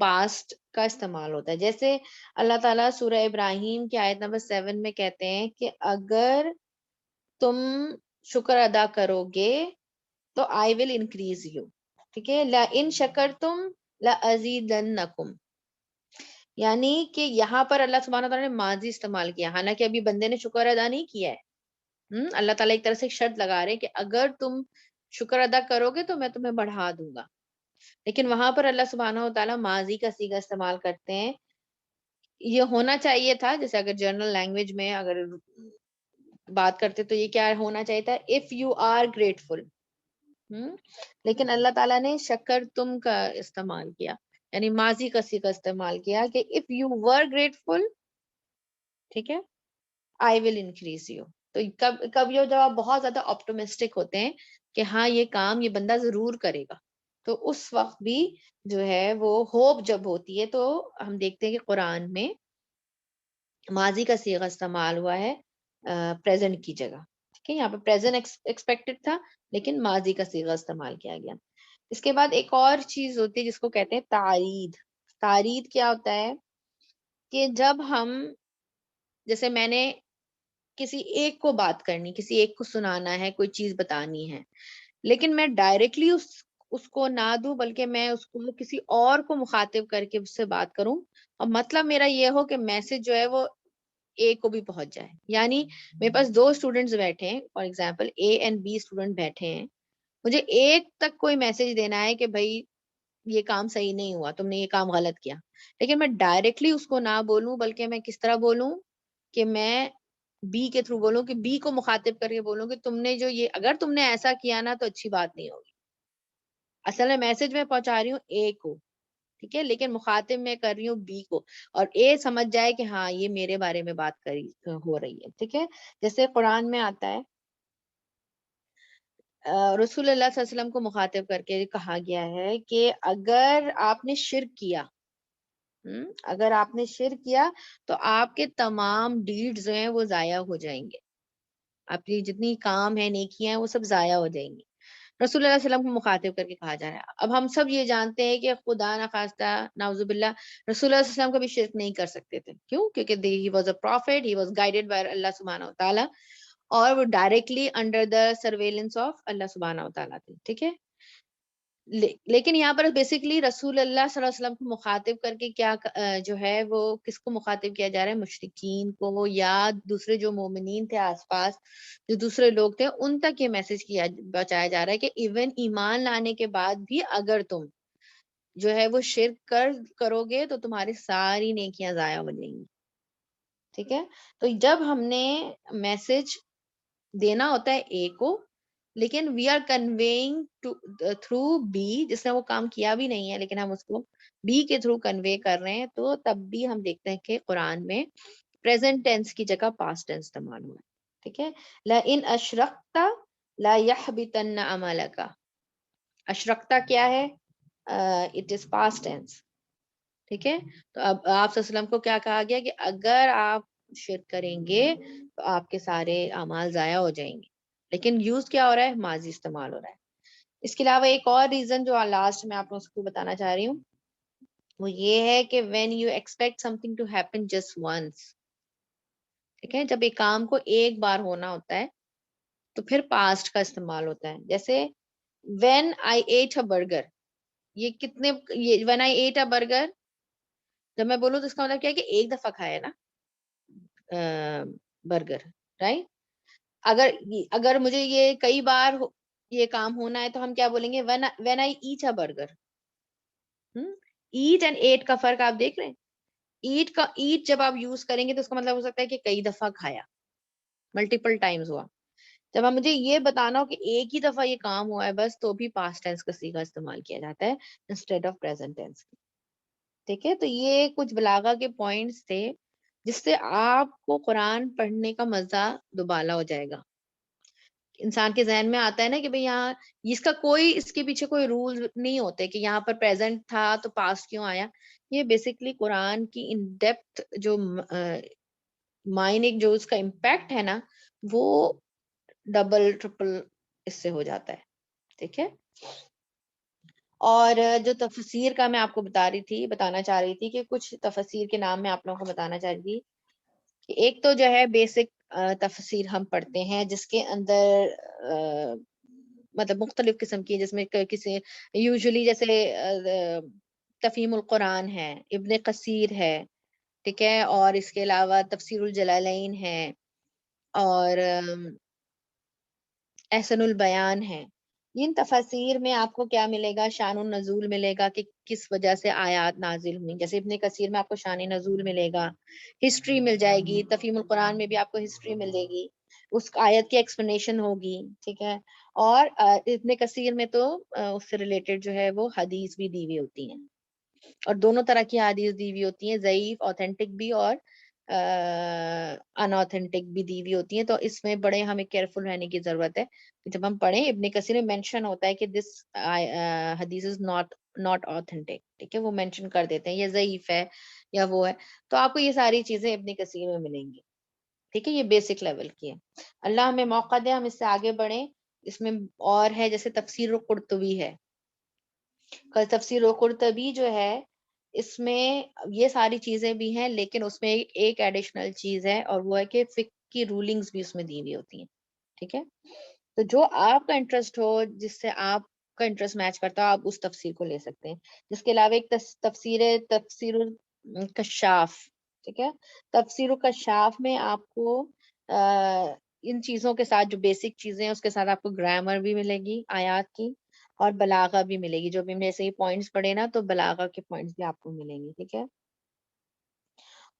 past کا استعمال ہوتا ہے. جیسے اللہ تعالیٰ سورہ ابراہیم کی آیت نمبر 7 میں کہتے ہیں کہ اگر تم شکر ادا کرو گے تو آئی ول انکریز یو. ٹھیک ہے, لَإِن شَكَرْتُمْ لَأَزِيدَنَّكُمْ. یعنی کہ یہاں پر اللہ سبحانہ تعالیٰ نے ماضی استعمال کیا, حالانکہ ابھی بندے نے شکر ادا نہیں کیا ہے. اللہ تعالیٰ ایک طرح سے شرط لگا رہے کہ اگر تم شکر ادا کرو گے تو میں تمہیں بڑھا دوں گا. لیکن وہاں پر اللہ سبحانہ تعالیٰ ماضی کا صیغہ استعمال کرتے ہیں. یہ ہونا چاہیے تھا, جیسے اگر جنرل لینگویج میں اگر بات کرتے تو یہ کیا ہونا چاہیے تھا, اف یو آر گریٹفل. لیکن اللہ تعالیٰ نے شکر تم کا استعمال کیا, یعنی ماضی کا صیغہ استعمال کیا کہ اف یو ور گریٹفل, ٹھیک ہے, آئی ول انکریز یو. تو کب یہ جب آپ بہت زیادہ آپٹومسٹک ہوتے ہیں کہ ہاں یہ کام یہ بندہ ضرور کرے گا, تو اس وقت بھی جو ہے وہ ہوپ جب ہوتی ہے, تو ہم دیکھتے ہیں کہ قرآن میں ماضی کا صیغہ استعمال ہوا ہے پریزنٹ کی جگہ. ٹھیک ہے, یہاں پہ پریزنٹ ایکسپیکٹڈ تھا لیکن ماضی کا صیغہ استعمال کیا گیا. اس کے بعد ایک اور چیز ہوتی ہے جس کو کہتے ہیں تعرید. تعرید کیا ہوتا ہے کہ جب ہم, جیسے میں نے کسی ایک کو بات کرنی, کسی ایک کو سنانا ہے, کوئی چیز بتانی ہے, لیکن میں ڈائریکٹلی اس کو نہ دوں بلکہ میں اس کو کسی اور کو مخاطب کر کے اس سے بات کروں, اور مطلب میرا یہ ہو کہ میسج جو ہے وہ اے کو بھی پہنچ جائے. یعنی میرے پاس 2 اسٹوڈنٹس بیٹھے ہیں, for example A and B student بیٹھے ہیں, مجھے ایک تک کوئی میسج دینا ہے کہ بھائی یہ کام صحیح نہیں ہوا, تم نے یہ کام غلط کیا, لیکن میں ڈائریکٹلی اس کو نہ بولوں بلکہ میں کس طرح بولوں کہ میں بی کے تھرو بولوں, کہ بی کو مخاطب کر کے بولوں کہ تم نے جو یہ, اگر تم نے ایسا کیا نا تو اچھی بات نہیں ہوگی. اصل میں میسج میں پہنچا رہی ہوں اے کو, ٹھیک ہے, لیکن مخاطب میں کر رہی ہوں بی کو, اور اے سمجھ جائے کہ ہاں یہ میرے بارے میں بات ہو رہی ہے. ٹھیک ہے, جیسے قرآن میں آتا ہے رسول اللہ صلی اللہ علیہ وسلم کو مخاطب کر کے کہا گیا ہے کہ اگر آپ نے شرک کیا, اگر آپ نے شرک کیا تو آپ کے تمام ڈیڈز ہیں وہ ضائع ہو جائیں گے, آپ کی جتنی کام ہے نیکیاں ہیں وہ سب ضائع ہو جائیں گی. رسول اللہ صلی اللہ علیہ وسلم کو مخاطب کر کے کہا جا رہا ہے. اب ہم سب یہ جانتے ہیں کہ خدا نخواستہ نعوذ باللہ رسول اللہ صلی اللہ علیہ وسلم کبھی شرک نہیں کر سکتے تھے. کیوں؟ کیونکہ he was a prophet, he was guided by اللہ سبحانہ و تعالیٰ, اور وہ directly under the surveillance of اللہ سبحانہ و تعالیٰ تھے. ٹھیک ہے, لیکن یہاں پر بیسیکلی رسول اللہ صلی اللہ علیہ وسلم کو مخاطب کر کے کیا جو ہے وہ کس کو مخاطب کیا جا رہا ہے, مشرکین کو, یا دوسرے جو مومنین تھے آس پاس, جو دوسرے لوگ تھے, ان تک یہ میسج پہنچایا جا رہا ہے کہ ایون ایمان لانے کے بعد بھی اگر تم جو ہے وہ شرک کرو گے تو تمہاری ساری نیکیاں ضائع ہو جائیں گی. ٹھیک ہے, تو جب ہم نے میسج دینا ہوتا ہے اے کو, لیکن we are conveying through B, جس نے وہ کام کیا بھی نہیں ہے لیکن ہم اس کو بی کے تھرو کنوے کر رہے ہیں, تو تب بھی ہم دیکھتے ہیں کہ قرآن میں پریزنٹ ٹینس کی جگہ پاسٹ ٹینس استعمال ہوا ہے. ٹھیک ہے, لَإِنْ أَشْرَكْتَ لَيَحْبِطَنَّ عَمَلَكَ. اشرکتا کیا ہے, اٹ از پاسٹ ٹینس. ٹھیک ہے, تو اب آپ صلی اللہ علیہ وسلم کو کیا کہا گیا کہ اگر آپ شرک کریں گے تو آپ کے سارے اعمال ضائع ہو جائیں گے, لیکن یوز کیا ہو رہا ہے, ماضی استعمال ہو رہا ہے. اس کے علاوہ ایک اور ریزن جو لاسٹ میں آپ لوگوں کو بتانا چاہ رہی ہوں وہ یہ ہے کہ when you expect something to happen just once, ٹھیک ہے, جب ایک کام کو ایک بار ہونا ہوتا ہے تو پھر پاسٹ کا استعمال ہوتا ہے. جیسے when I ate a burger, یہ کتنے, یہ when I ate a burger جب میں بولوں تو اس کا مطلب کیا ہے کہ ایک دفعہ کھایا نا برگر, رائٹ. اگر مجھے یہ کئی بار یہ کام ہونا ہے تو ہم کیا بولیں گے, when I eat a burger. eat and ate کا فرق آپ دیکھ رہے ہیں. ایٹ جب آپ یوز کریں گے تو اس کا مطلب ہو سکتا ہے کہ کئی دفعہ کھایا, ملٹیپل ٹائمز ہوا. جب ہم مجھے یہ بتانا ہو کہ ایک ہی دفعہ یہ کام ہوا ہے بس, تو بھی پاسٹ ٹینس کا صیغہ استعمال کیا جاتا ہے انسٹیڈ آف پریزنٹ ٹینس. ٹھیک ہے, تو یہ کچھ بلاغہ کے پوائنٹس تھے جس سے آپ کو قرآن پڑھنے کا مزہ دوبالا ہو جائے گا. انسان کے ذہن میں آتا ہے نا کہ بھئی یہاں اس کا کوئی, اس کے پیچھے کوئی رول نہیں ہوتے کہ یہاں پر پریزنٹ تھا تو پاسٹ کیوں آیا. یہ بیسیکلی قرآن کی ان ڈیپتھ جو مائننگ, جو اس کا امپیکٹ ہے نا, وہ ڈبل ٹرپل اس سے ہو جاتا ہے. ٹھیک ہے, اور جو تفسیر کا میں آپ کو بتانا چاہ رہی تھی کہ کچھ تفسیر کے نام میں آپ لوگوں کو بتانا چاہ رہی تھی کہ ایک تو جو ہے بیسک تفسیر ہم پڑھتے ہیں جس کے اندر مطلب مختلف قسم کی، جس میں کسی یوزلی جیسے تفہیم القرآن ہے، ابن کثیر ہے، ٹھیک ہے، اور اس کے علاوہ تفسیر الجلالین ہے، اور احسن البیان ہے. ان تفاسیر میں آپ کو کیا ملے گا؟ شان النزول ملے گا کہ کس وجہ سے آیات نازل ہوئی. جیسے ابن کثیر میں آپ کو شان نزول ملے گا، ہسٹری مل جائے گی. تفہیم القرآن میں بھی آپ کو ہسٹری مل جائے گی، اس آیت کی ایکسپلینیشن ہوگی، ٹھیک ہے. اور ابن کثیر میں تو اس سے ریلیٹڈ جو ہے وہ حدیث بھی دی ہوئی ہوتی ہیں، اور دونوں طرح کی حدیث دی ہوئی ہوتی ہیں، ضعیف آتھینٹک بھی اور انآتھینٹک بھی دی ہوئی ہوتی ہیں. تو اس میں بڑے ہمیں کیئرفل رہنے کی ضرورت ہے کہ جب ہم پڑھیں ابن کثیر میں مینشن ہوتا ہے کہ دس حدیث از ناٹ آتھینٹک، ٹھیک ہے، وہ مینشن کر دیتے ہیں یہ ضعیف ہے یا وہ ہے. تو آپ کو یہ ساری چیزیں ابن کثیر میں ملیں گی، ٹھیک ہے. یہ بیسک لیول کی ہے. اللہ ہمیں موقع دے ہم اس سے آگے بڑھیں. اس میں اور ہے جیسے تفسیر قرطبی ہے. تفسیر قرطبی جو ہے اس میں یہ ساری چیزیں بھی ہیں، لیکن اس میں ایک ایڈیشنل چیز ہے، اور وہ ہے کہ فقہ کی رولنگز بھی اس میں دی ہوئی ہوتی ہیں، ٹھیک ہے. تو جو آپ کا انٹرسٹ ہو، جس سے آپ کا انٹرسٹ میچ کرتا ہو، آپ اس تفسیر کو لے سکتے ہیں. جس کے علاوہ ایک تفسیر الکشاف، ٹھیک ہے. تفسیر الکشاف میں آپ کو ان چیزوں کے ساتھ جو بیسک چیزیں ہیں اس کے ساتھ آپ کو گرامر بھی ملے گی آیات کی، اور بلاغہ بھی ملے گی. جو بھی میں سے یہ پوائنٹس پڑھے نا، تو بلاغہ کے پوائنٹس بھی آپ کو ملیں گے، ٹھیک ہے.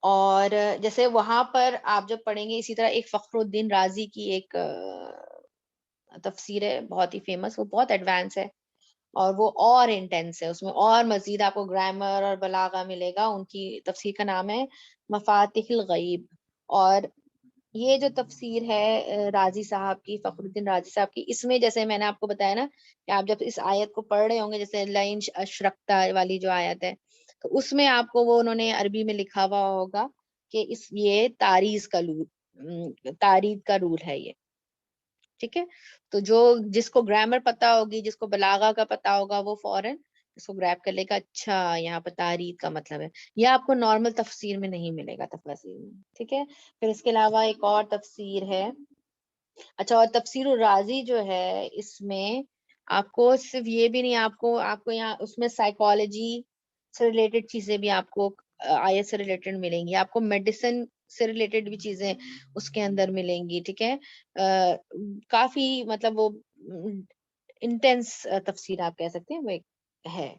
اور جیسے وہاں پر آپ جب پڑھیں گے، اسی طرح ایک فخر الدین رازی کی ایک تفسیر ہے بہت ہی فیمس، وہ بہت ایڈوانس ہے اور وہ اور انٹینس ہے. اس میں اور مزید آپ کو گرامر اور بلاغہ ملے گا. ان کی تفسیر کا نام ہے مفاتیح الغیب. اور یہ جو تفسیر ہے رازی صاحب کی، فخر الدین رازی صاحب کی، اس میں جیسے میں نے آپ کو بتایا نا کہ آپ جب اس آیت کو پڑھ رہے ہوں گے، جیسے لئن اشرکتا والی جو آیت ہے، تو اس میں آپ کو وہ انہوں نے عربی میں لکھا ہوا ہوگا کہ یہ تاریخ کا رول ہے یہ، ٹھیک ہے. تو جس کو گرامر پتا ہوگی، جس کو بلاغہ کا پتا ہوگا، وہ فوراً اس کو گریب کر لے گا. اچھا یہاں پر تاریخ کا مطلب ہے. یہ آپ کو نارمل تفسیر میں نہیں ملے گا، تفسیر میں، ٹھیک ہے. پھر اس کے علاوہ ایک اور تفسیر ہے. اچھا، اور تفسیر الرازی جو ہے، اس میں آپ کو صرف یہ بھی نہیں، آپ کو یہاں اس میں سائیکالوجی سے ریلیٹڈ چیزیں بھی آپ کو آیت سے ریلیٹڈ ملیں گی. آپ کو میڈیسن سے ریلیٹڈ بھی چیزیں اس کے اندر ملیں گی، ٹھیک ہے. کافی مطلب وہ انٹینس تفسیر آپ کہہ سکتے ہیں وہ ایک ہے.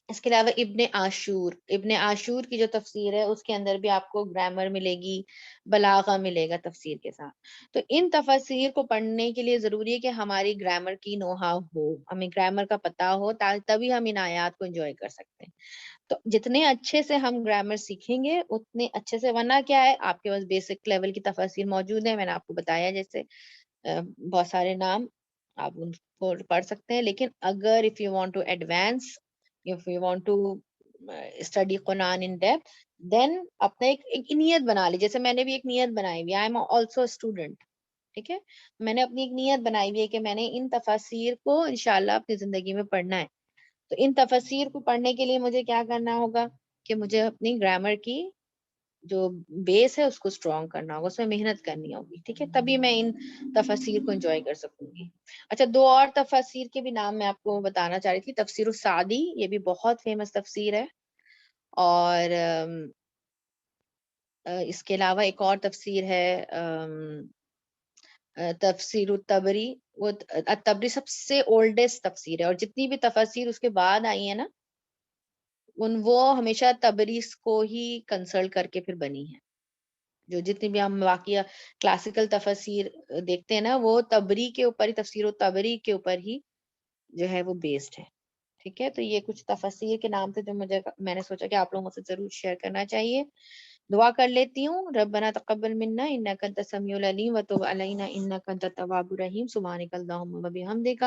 اس کے علاوہ ابن عاشور کی جو تفسیر ہے، اس کے اندر بھی آپ کو گرامر ملے گی، بلاغہ ملے گا تفسیر کے ساتھ. تو ان تفسیر کو پڑھنے کے لیے ضروری ہے کہ ہماری گرامر کی نو ہاؤ ہو، ہمیں گرامر کا پتہ ہو، تبھی ہم ان آیات کو انجوائے کر سکتے ہیں. تو جتنے اچھے سے ہم گرامر سیکھیں گے اتنے اچھے سے، ورنہ کیا ہے، آپ کے پاس بیسک لیول کی تفاسیر موجود ہیں، میں نے آپ کو بتایا جیسے بہت سارے نام، آپ ان کو پڑھ سکتے ہیں. لیکن اگر if you want to advance, if you want to study Quran in depth, then اپنا ایک نیت بنا لی. جیسے میں نے بھی ایک نیت بنائی ہوئی، I am also a student، ٹھیک ہے. میں نے اپنی ایک نیت بنائی ہوئی ہے کہ میں نے ان تفاسیر کو انشاءاللہ اپنی زندگی میں پڑھنا ہے. تو ان تفاسیر کو پڑھنے کے لیے مجھے کیا کرنا ہوگا کہ مجھے اپنی گرامر کی جو بیس ہے اس کو اسٹرانگ کرنا ہوگا، اس میں محنت کرنی ہوگی، ٹھیک ہے. تبھی میں ان تفاسیر کو انجوائے کر سکوں گی. اچھا، دو اور تفاسیر کے بھی نام میں آپ کو بتانا چاہ رہی تھی. تفسیر السعدی، یہ بھی بہت فیمس تفسیر ہے. اور اس کے علاوہ ایک اور تفسیر ہے تفسیر الطبری. وہ الطبری سب سے اولڈسٹ تفسیر ہے، اور جتنی بھی تفاسیر اس کے بعد آئی ہیں نا، وہ ہمیشہ تبریز کو ہی کنسلٹ کر کے پھر بنی ہے. جو جتنی بھی ہم واقعہ کلاسیکل تفاسیر دیکھتے ہیں نا، وہ تبری کے اوپر ہی، تفسیر الطبری کے اوپر ہی جو ہے وہ بیسڈ ہے، ٹھیک ہے. تو یہ کچھ تفاسیر کے نام تھے جو میں نے سوچا کہ آپ لوگوں سے ضرور شیئر کرنا چاہیے. دعا کر لیتی ہوں. ربنا تقبل منا انک انت السمیع العلیم وتب علینا انک انت التواب الرحیم. سبحانک اللہم وبحمدک،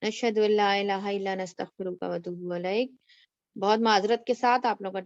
نشہد ان لا الہ الا انت، نستغفرک ونتوب الیک. بہت معذرت کے ساتھ آپ لوگوں کا